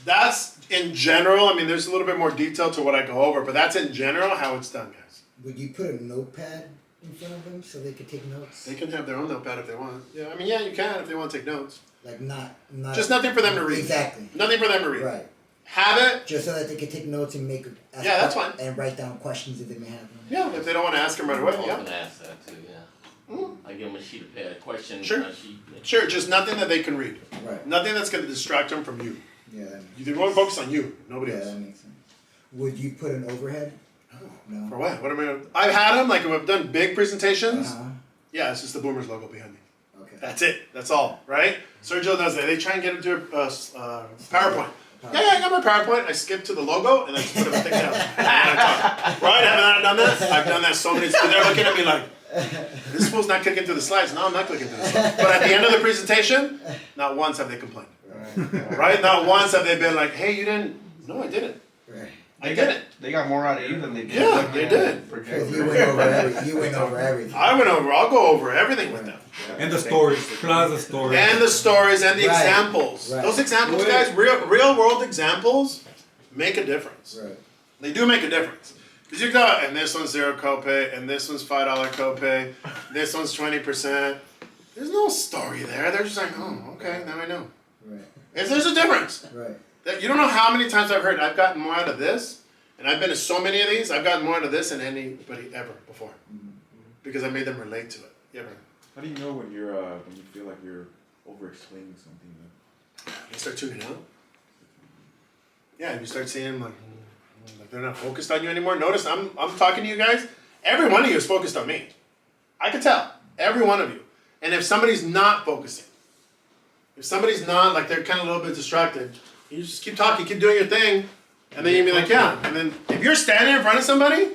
that's in general. I mean, there's a little bit more detail to what I go over, but that's in general how it's done, guys. Would you put a notepad in front of them so they could take notes? They can have their own notepad if they want. Yeah, I mean, yeah, you can if they want to take notes. Like not Just nothing for them to read. Exactly. Nothing for them to read. Right. Have it. Just so that they could take notes and Yeah, that's fine. And write down questions if they may have them. Yeah, if they don't want to ask them right away, I'm yeah. gonna ask that too, yeah. I give them a sheet of pad, question, Sure. sheet. Sure, just nothing that they can read. Right. Nothing that's going to distract them from you. Yeah, that makes You want to focus on you, nobody that else. makes sense. Would you put an overhead? No. For what? What am I? I've had them, like I've done big presentations. Uh-huh. Yeah, it's just the Boomers logo behind me. Okay. That's it. That's all, right? Sergio does that. They try and get into a PowerPoint. Yeah, I got my PowerPoint. I skip to the logo and I just put everything down. And then I talk. Right? Haven't I done that? I've done that so many times. They're looking at me like, this fool's not clicking through the slides. No, I'm not clicking through the slides. But at the end of the presentation, not once have they complained. Right? Not once have they been like, hey, you didn't. No, I didn't. Right. I didn't. They got more out of you than they did. Yeah, they did. Because you went over everything. I'll go over everything with them. And the stories, plaza stories. And the stories and the Right. examples. Right. Those examples, guys, real world examples make a difference. Right. They do make a difference. Because you go, and this one's $0 copay, and this one's $5 copay, this one's 20%. There's no story there. They're just like, oh, okay, now I know. Right. There's a difference. Right. You don't know how many times I've heard, I've gotten more out of this, and I've been to so many of these, I've gotten more out of this than anybody ever before. Because I made them relate to it. You ever? How do you know when you feel like you're over-explaining something? You start tuning out. Yeah, you start seeing like they're not focused on you anymore. Notice I'm talking to you guys. Every one of you is focused on me. I can tell. Every one of you. And if somebody's not focusing, if somebody's not, like they're kind of a little bit distracted, you just keep talking, keep doing your thing, and then you'll be like, yeah. And then if you're standing in front of somebody,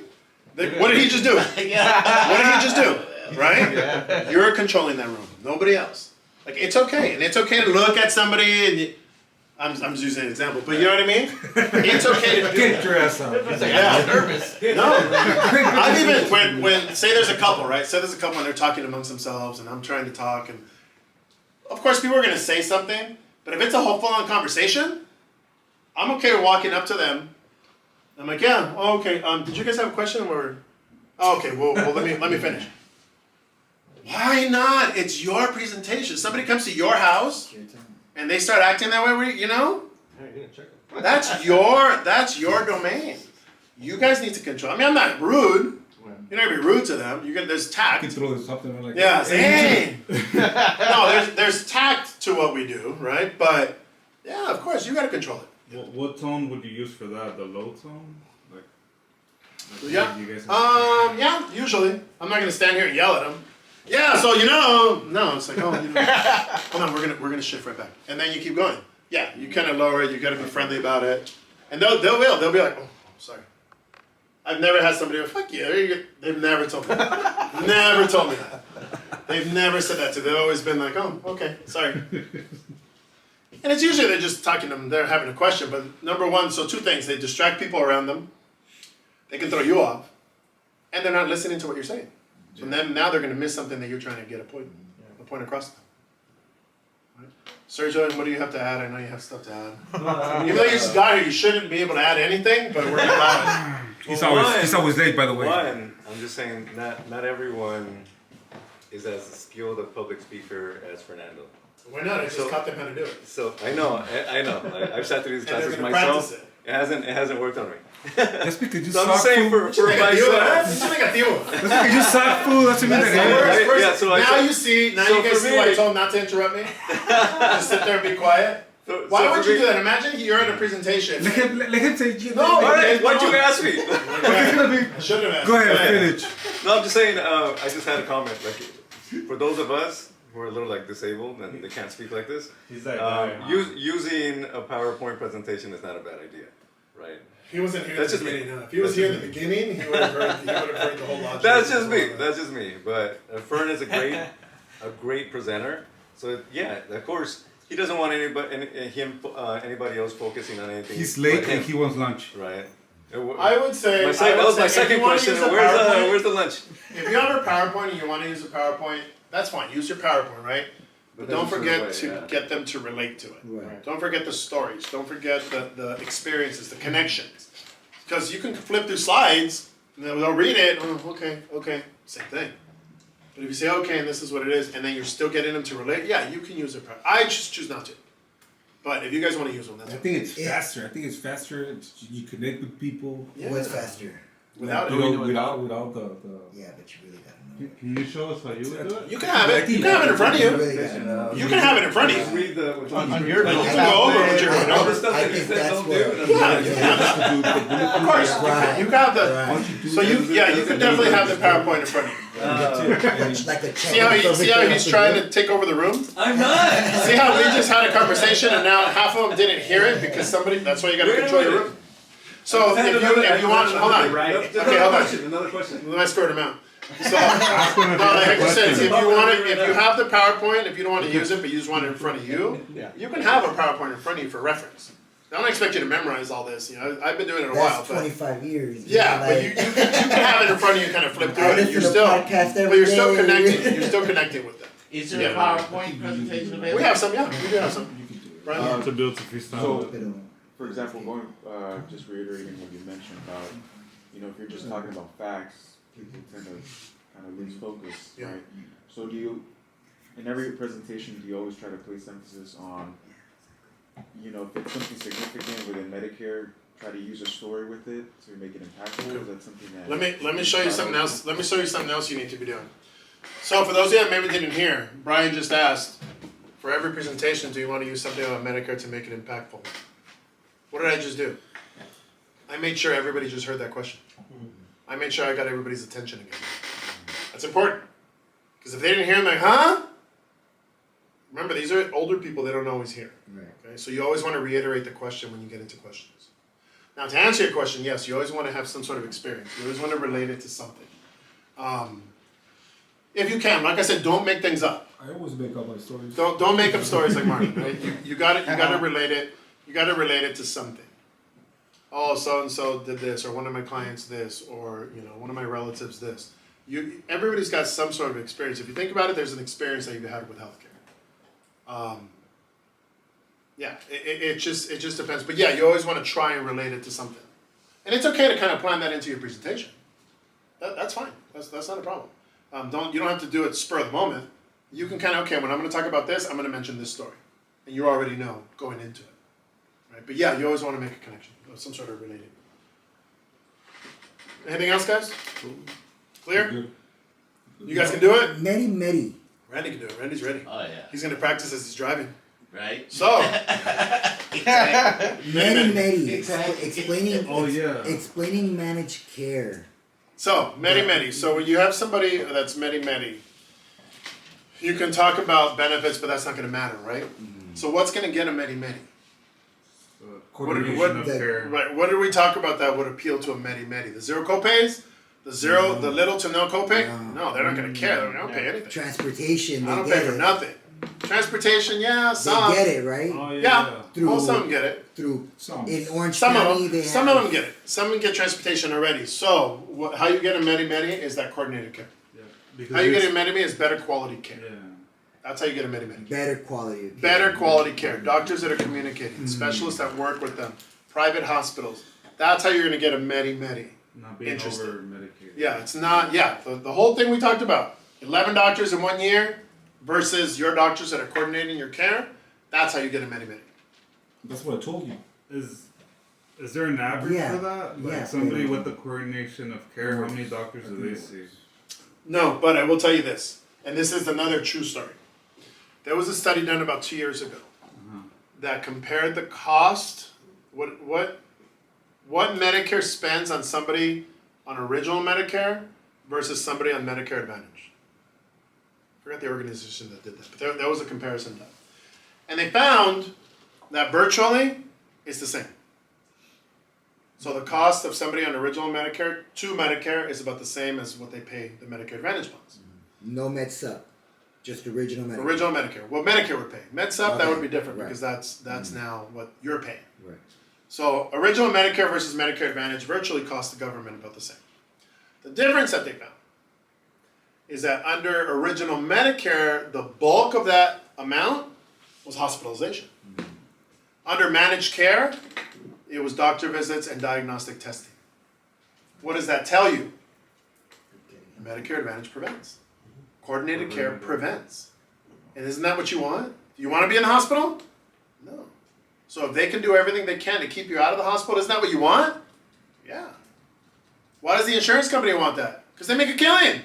what did he just do? Yeah. What did he just do? Right? You're controlling that room. Nobody else. Like, it's okay. And it's okay to look at somebody and I'm just using an example, but you know what I mean? It's okay to do Get that. your ass up. Yeah. Nervous. No. I've even, when say there's a couple, right? Say there's a couple and they're talking amongst themselves and I'm trying to talk and of course people are going to say something, but if it's a whole full-on conversation, I'm okay with walking up to them. I'm like, yeah, oh, okay, did you guys have a question? Or, oh, okay, well let me finish. Why not? It's your presentation. Somebody comes to your house and they start acting that way, you know? That's your domain. You guys need to control. I mean, I'm not rude. You're not gonna be rude to them. There's You tact. can throw something like Yeah, say, hey. No, there's tact to what we do, right? But yeah, of course, you gotta control it. What tone would you use for that? The low tone? Like Yeah. You guys have Yeah, usually. I'm not gonna stand here and yell at them. Yeah, so no, it's like, oh, hold on, we're gonna shift right back, and then you keep going. Yeah, you kind of lower it. You gotta be friendly about it, and they'll be like, oh, sorry. I've never had somebody go, fuck you. They've never told me that. Never told me that. They've never said that to me. They've always been like, oh, okay, sorry. And it's usually they're just talking to them, they're having a question. But number one, so two things. They distract people around them. They can throw you off. And they're not listening to what you're saying. So then now they're going to miss something that you're trying to get a point across to them. Right? Sergio, what do you have to add? I know you have stuff to add. Even though you just got here, you shouldn't be able to add anything, but we're glad. He's always late, by the way. One, I'm just saying, not everyone is as skilled a public speaker as Fernando. Why not? I just taught them how to do it. So I know. I've sat through these And they're classes gonna myself. practice it. It hasn't worked on me. That's because you So I'm suck just saying food. for myself. That's because you suck food. That's what That's the you worst. Right, yeah, so I now said- you see, now so you guys for see why I me- told him not to interrupt me? Just sit there and be quiet. Why would you do that? Imagine you're in a presentation. Let him say. No, All right, okay, why'd you come on. ask me? I shouldn't have asked. Go ahead, finish. No, I'm just saying. I just had a comment. Like, for those of us who are a little like disabled and they can't speak like this, He's that guy. using a PowerPoint presentation is not a bad idea, right? He wasn't here That's at the just me. beginning. If he was here in the beginning, he would have heard the whole logic. That's just me. That's just me. But Fern is a great presenter. So yeah, of course, he doesn't want anybody else focusing on anything. He's late but him, and he wants lunch. right. I would say That was my second question. Where's the lunch? If you have a PowerPoint and you want to use a PowerPoint, that's fine. Use your PowerPoint, right? But don't forget to get them to relate to it. Right. Don't forget the stories. Don't forget the experiences, the connections. Because you can flip through slides, and they'll read it, okay, same thing. But if you say, okay, and this is what it is, and then you're still getting them to relate, yeah, you can use it. I just choose not to. But if you guys want to use them, that's I fine. think it's faster. You connect with people. Yeah. What's faster? Without You it. know, without the. Yeah, but you really gotta know. Can you show us how you would do it? You can have it. You can have it in front of You you. really gotta know. You can have it in front of you. Read the On your notes. You can go over what you're going all over. the stuff I that he think said that's don't where- do. Yeah, you can have that. Of course. Right. You can have the. Right. So you can definitely have the PowerPoint in front of you. Like a See how he's trying to take over the room? I'm not. See how we just had a conversation and now half of them didn't hear it because somebody. That's why you got to control your room. So if you want, hold on. Okay, hold on. Another question. Let me squirt him out. So no, like I said, if you want it, if you have the PowerPoint, if you don't want to use it, but you just want it in front of you, you can have a PowerPoint in front of you for reference. I don't expect you to memorize all this. You know, I've been doing it a while, That's but 25 years. yeah, but you can have it in front of you and kind of flip through it. You're still, but you're still connecting. You're still connecting with them. Is there a PowerPoint presentation available? We have some, yeah, we do have some. Right here. To build to freestyle. So, for example, going just reiterating what you mentioned about, if you're just talking about facts, people tend to kind of lose focus, Yeah. right? So do you, in every presentation, do you always try to place emphasis on, if it's something significant within Medicare, try to use a story with it to make it impactful? Is that something that? Let me show you something else. Let me show you something else you need to be doing. So for those of you that maybe didn't hear, Brian just asked, for every presentation, do you want to use something about Medicare to make it impactful? What did I just do? I made sure everybody just heard that question. I made sure I got everybody's attention again. That's important. Because if they didn't hear, I'm like, huh? Remember, these are older people, they don't always hear. Right. Okay? So you always want to reiterate the question when you get into questions. Now, to answer your question, yes, you always want to have some sort of experience. You always want to relate it to something. If you can, like I said, don't make things up. I always make up my stories. Don't make up stories like Martin. Right? You got to relate it. You got to relate it to something. Oh, so and so did this, or one of my clients this, or one of my relatives this. Everybody's got some sort of experience. If you think about it, there's an experience that you've had with healthcare. It just depends. But yeah, you always want to try and relate it to something, and it's okay to kind of plan that into your presentation. That's fine. That's not a problem. You don't have to do it spur of the moment. You can kind of when I'm going to talk about this, I'm going to mention this story, and you already know going into it, right? But yeah, you always want to make a connection, some sort of related. Anything else, guys? Clear? Good. You guys can do it. Medi. Randy can do it. Randy's ready. Oh, yeah. He's going to practice as he's driving. Right? So, Medi. Exactly. Explaining. Oh, yeah. Explaining managed care. So Medi. So when you have somebody that's Medi, you can talk about benefits, but that's not going to matter, right? So what's going to get a Medi? Coordination what- of the- care. Right. What did we talk about that would appeal to a Medi? The zero copays? The little to no copay? No, they're not going to care. They don't pay anything. Transportation, I they don't get pay for it. nothing. Transportation, yeah, They some. get it, right? Oh Yeah. Through Most of them get it. through Some. in Orange Some County, of they them. Some have of them get it. Some of them get transportation already. So how you get a Medi is that coordinated care. Yeah. Because How you get it's- a Medi is better quality care. Yeah. That's how you get a Medi. better quality of care. Better quality care. Doctors that are communicating. Specialists that work with them. Private hospitals. That's how you're going to get a Medi. Not being Interested. over medicated. Yeah, it's not. Yeah, the whole thing we talked about. 11 doctors in 1 year versus your doctors that are coordinating your care. That's how you get a Medi. That's what I told you. Is there an average Yeah, for that? Like yeah. somebody with the coordination of care, how many doctors do they see? No, but I will tell you this, and this is another true story. There was a study done about 2 years ago that compared the cost, what Medicare spends on somebody on original Medicare versus somebody on Medicare Advantage. I forgot the organization that did that, but there was a comparison done. And they found that virtually it's the same. So the cost of somebody on original Medicare to Medicare is about the same as what they pay the Medicare Advantage plans. No med sup, just original med. Original Medicare. What Medicare would pay. MedSup, that Okay, would be different right. because that's now what you're paying. Right. So original Medicare versus Medicare Advantage virtually cost the government about the same. The difference that they found is that under original Medicare, the bulk of that amount was hospitalization. Under managed care, it was doctor visits and diagnostic testing. What does that tell you? Medicare Advantage prevents. Coordinated care prevents. And isn't that what you want? Do you want to be in the hospital? No. So if they can do everything they can to keep you out of the hospital, isn't that what you want? Yeah. Why does the insurance company want that? Because they make a killing.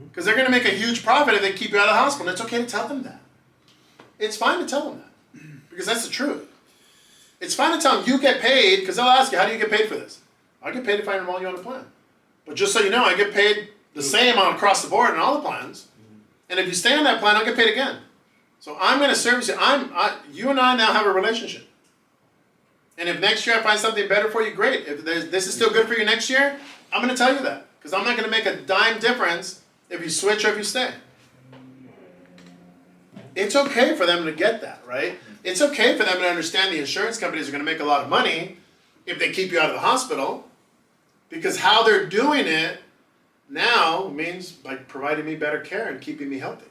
Because they're going to make a huge profit if they keep you out of the hospital. And it's okay to tell them that. It's fine to tell them that. Because that's the truth. It's fine to tell them you get paid, because they'll ask you, how do you get paid for this? I get paid if I enroll you on a plan. But just so you know, I get paid the same on across the board in all the plans. And if you stay on that plan, I'll get paid again. So I'm going to service you. You and I now have a relationship. And if next year I find something better for you, great. If this is still good for you next year, I'm going to tell you that. Because I'm not going to make a dime difference if you switch or if you stay. It's okay for them to get that, right? It's okay for them to understand the insurance companies are going to make a lot of money if they keep you out of the hospital. Because how they're doing it now means by providing me better care and keeping me healthy.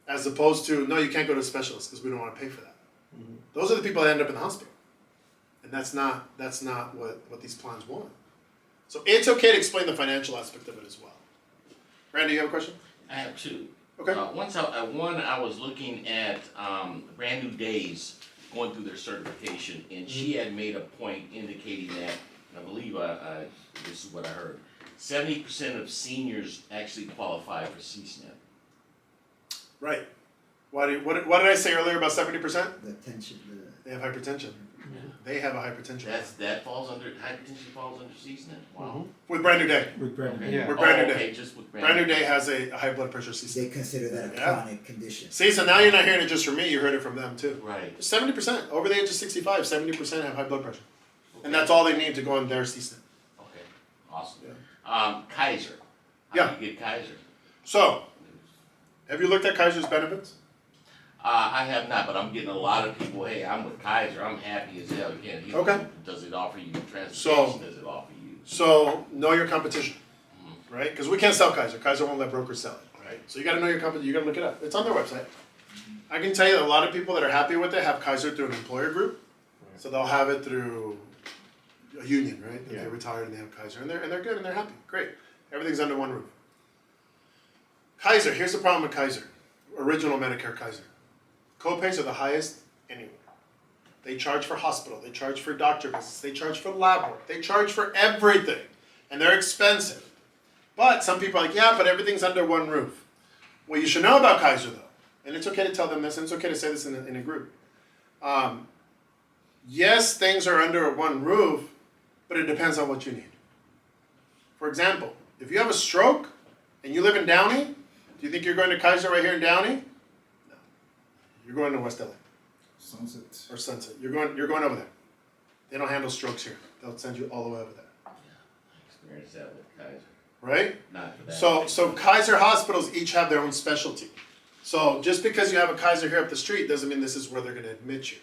As opposed to, no, you can't go to a specialist because we don't want to pay for that. Those are the people that end up in the hospital. And that's not what these plans want. So it's okay to explain the financial aspect of it as well. Randy, you have a question? I have two. Okay. I was looking at Brand New Days going through their certification, and she had made a point indicating that, I believe this is what I heard, 70% of seniors actually qualify for CSNP. Right. What did I say earlier about 70%? The tension. They have hypertension. They have a hypertension. That falls under, hypertension falls under CSNP? Wow. With Brand New Day. With Brandon. Okay. With Brand New Day. Okay, just with Brand New Day has a high blood pressure CC. They consider that a Yeah. chronic condition. See, so now you're not hearing it just from me, you heard it from them too. Right. 70%, over the age of 65, 70% have high blood pressure. And that's all they need to go on their CSNP. Okay, awesome. Yeah. Kaiser. Yeah. How do you get Kaiser? So, have you looked at Kaiser's benefits? I have not, but I'm getting a lot of people, hey, I'm with Kaiser, I'm happy as hell. Again, Okay. Does it offer you transportation? So- Does it offer you? So, know your competition, right? Because we can't sell Kaiser. Kaiser won't let brokers sell it, right? So you got to know your company. You got to look it up. It's on their website. I can tell you that a lot of people that are happy with it have Kaiser through an employer group. So they'll have it through a union, right? If they're retired and they have Kaiser, and they're good and they're happy. Great. Everything's under one roof. Kaiser. Here's the problem with Kaiser. Original Medicare Kaiser. Copays are the highest anywhere. They charge for hospital, they charge for doctor visits, they charge for lab work, they charge for everything. And they're expensive. But some people are like, yeah, but everything's under one roof. What you should know about Kaiser though, and it's okay to tell them this, and it's okay to say this in a group. Yes, things are under one roof, but it depends on what you need. For example, if you have a stroke and you live in Downey, do you think you're going to Kaiser right here in Downey? No. You're going to West LA. Sunset. Or Sunset. You're going over there. They don't handle strokes here. They'll send you all the way over there, Experienced that with Kaiser. right? Not for that. So Kaiser hospitals each have their own specialty. So just because you have a Kaiser here up the street doesn't mean this is where they're going to admit you.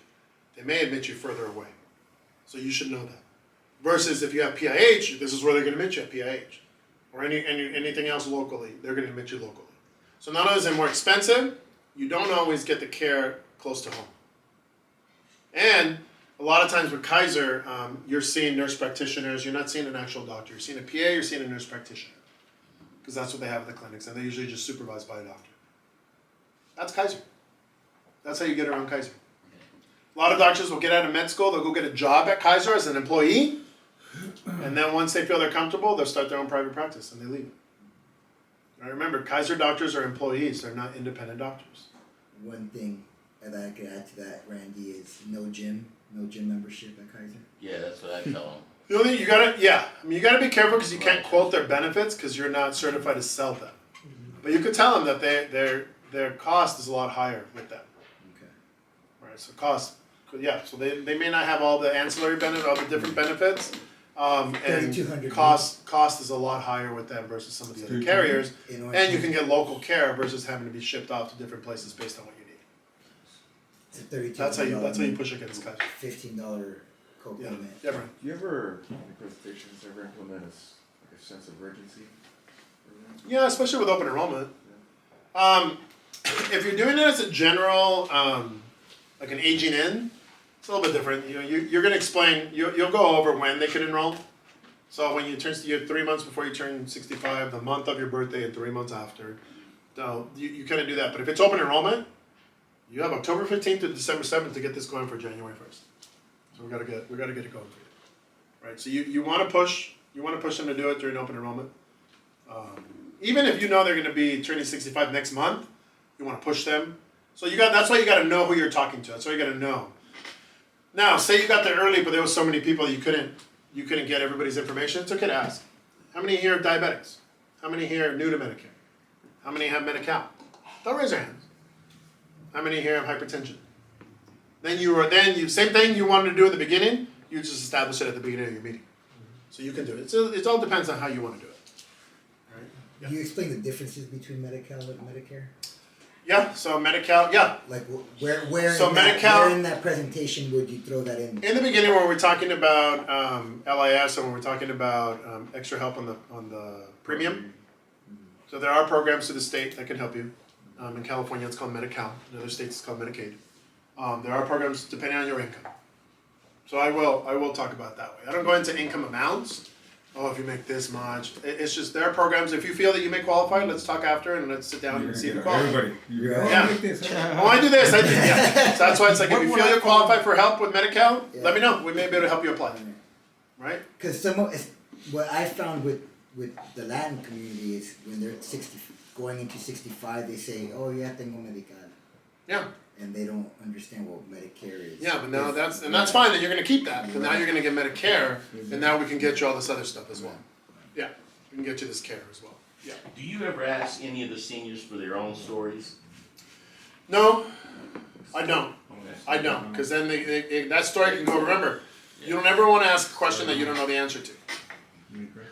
They may admit you further away. So you should know that. Versus if you have PIH, this is where they're going to admit you at PIH. Or anything else locally, they're going to admit you locally. So not only is it more expensive, you don't always get the care close to home. And a lot of times with Kaiser, you're seeing nurse practitioners, you're not seeing an actual doctor. You're seeing a PA, you're seeing a nurse practitioner. Because that's what they have at the clinics, and they're usually just supervised by a doctor. That's Kaiser. That's how you get around Kaiser. A lot of doctors will get out of med school, they'll go get a job at Kaiser as an employee, and then once they feel they're comfortable, they'll start their own private practice and they leave. Now remember, Kaiser doctors are employees, they're not independent doctors. One thing that I could add to that, Randy, is no gym membership at Kaiser. Yeah, that's what I tell them. The only thing you gotta be careful because you can't quote their benefits because you're not certified to sell them. But you could tell them that their cost is a lot higher with them. Okay. Right, so so they may not have all the ancillary benefits, all the different benefits. And 3,200 cost is a lot higher with them versus some of the other carriers. And you can get local care versus having to be shipped off to different places based on what you need. It's a $32. That's how you push against Kaiser. $15 co-payment. Yeah, right. Do you ever, in the presentations, ever implement a sense of urgency? Yeah, especially with open enrollment. If you're doing it as a general, like an aging in, it's a little bit different. You're going to explain. You'll go over when they can enroll. So when you you're 3 months before you turn 65, the month of your birthday, and 3 months after. So you kind of do that. But if it's open enrollment, you have October 15th to December 7th to get this going for January 1st. So we gotta get it going for you, right? So you want to push them to do it during open enrollment. Even if you know they're going to be turning 65 next month, you want to push them. So that's why you got to know who you're talking to. That's why you got to know. Now, say you got there early, but there was so many people you couldn't get everybody's information. It's okay to ask. How many here are diabetics? How many here are new to Medicare? How many have Medi-Cal? Don't raise your hands. How many here have hypertension? Same thing you wanted to do at the beginning. You just establish it at the beginning of your meeting, so you can do it. So it all depends on how you want to do it. All right? Yeah. Do you explain the differences between Medi-Cal and Medicare? Yeah. So Medi-Cal. Yeah. Like where So Medi-Cal- where in that presentation would you throw that in? In the beginning, when we're talking about LIS and when we're talking about extra help on the premium, so there are programs to the state that can help you. In California, it's called Medi-Cal. In other states, it's called Medicaid. There are programs depending on your income. So I will talk about it that way. I don't go into income amounts. Oh, if you make this much, it's just there are programs. If you feel that you may qualify, let's talk after and let's sit down and see if you qualify. Everybody. Yeah. Like this, huh? Oh, I do this. Yeah. So that's why it's like if you feel you qualify for help with Medi-Cal, Yeah. let me know. We may be able to help you apply. Right? Because what I found with the Latin community is when they're going into 65, they say, "Oh, yeah, tengo Medi-Cal," Yeah. and they don't understand what Medicare is. Yeah, but now that's fine. Then you're gonna keep that because now you're gonna get Medicare, and now we can get you all this other stuff as well. Yeah, we can get you this care as well. Yeah. Do you ever ask any of the seniors for their own stories? No, I don't. Okay. I don't, because then that story can go. Remember, you don't ever want to ask a question that you don't know the answer to.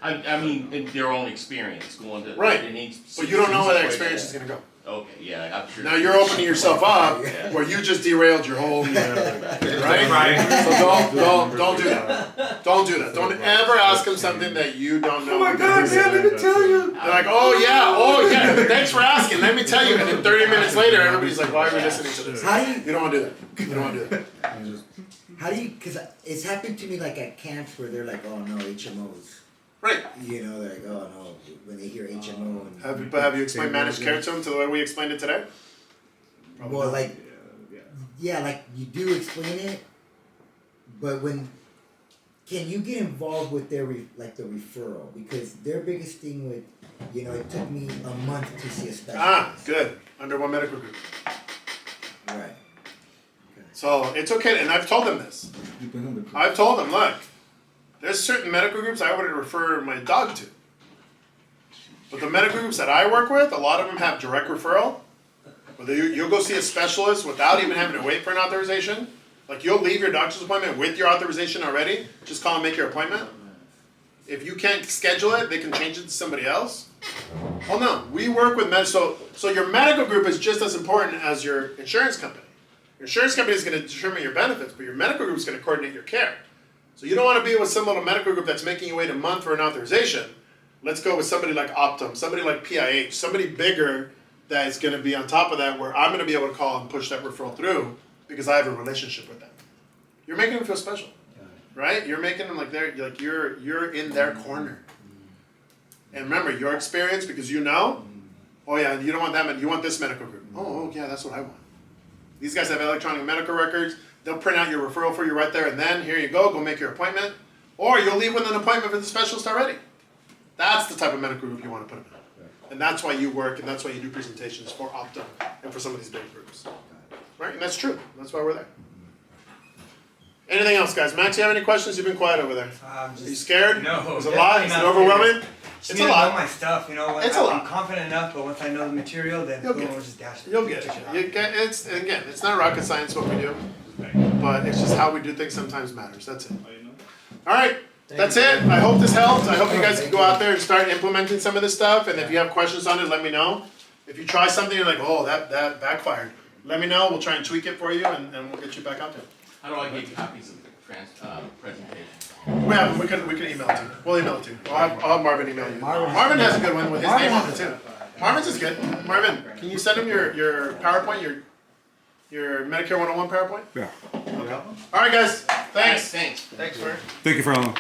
I mean, in their own experience going to Right. in each But you don't know where that situation. experience is gonna go. Okay, yeah, I'm sure. Now you're opening yourself up Yeah. where you just derailed your whole, right? Right. So don't do that. Don't do that. Don't ever ask them something that you don't know. Oh my God, man, let me tell you. They're like, oh yeah, thanks for asking. Let me tell you. And then 30 minutes later, everybody's like, why are we listening to this? How do you? You don't want to do that. You don't want to do that. How do you? Because it's happened to me like at camps where they're like, "Oh no, HMOs." Right. You know, they're like, "Oh no," when they hear HMO. And, Have you explained managed care to them to the way we explained it today? Probably well, not. like, yeah, like you do explain it, but can you get involved with their the referral? Because their biggest thing with, it took me a month to see a specialist. Good. Under one medical group. Right. So it's okay, and I've told them this. I've told them, look, there's certain medical groups I would refer my dog to. But the medical groups that I work with, a lot of them have direct referral. Whether you'll go see a specialist without even having to wait for an authorization, Like you'll leave your doctor's appointment with your authorization already. Just call and make your appointment. If you can't schedule it, they can change it to somebody else. Oh no, we work with so your medical group is just as important as your insurance company. Your insurance company is going to determine your benefits, but your medical group is going to coordinate your care. So you don't want to be with some little medical group that's making you wait a month for an authorization. Let's go with somebody like Optum, somebody like PIH, somebody bigger that is going to be on top of that, where I'm going to be able to call and push that referral through because I have a relationship with them. You're making them feel special, right? You're making them like you're in their corner. And remember your experience, because you know, oh yeah, you don't want that, you want this medical group. Oh yeah, that's what I want. These guys have electronic medical records. They'll print out your referral for you right there and then. Here you go make your appointment. Or you'll leave with an appointment with the specialist already. That's the type of medical group you want to put them in. And that's why you work, and that's why you do presentations for Optum and for some of these big groups. Right? And that's true. That's why we're there. Anything else, guys? Max, you have any questions? You've been quiet over there. Are you scared? No. Is it a lot? Is it overwhelming? Just It's need a to know lot. my stuff, you know. It's a lot. I'm confident enough, but once I know the material, then You'll boom, get it. we'll just dash it. You'll get it. It's not rocket science what we do, but it's just how we do things sometimes matters. That's it. All right, that's it. I hope this helped. I hope you guys can go out there and start implementing some of this stuff. And if you have questions on it, let me know. If you try something, you're like, oh, that backfired. Let me know. We'll try and tweak it for you, and we'll get you back out there. How do I get copies of the presentation? We can email it to you. We'll email it to you. I'll have Marvin email you. Marvin has a good one with his name on it too. Marvin's is good. Marvin, can you send him your PowerPoint, your Medicare 101 PowerPoint? Yeah. Okay. All right, guys. Thanks. Thanks. Thanks, Fern. Thank you, Fernando.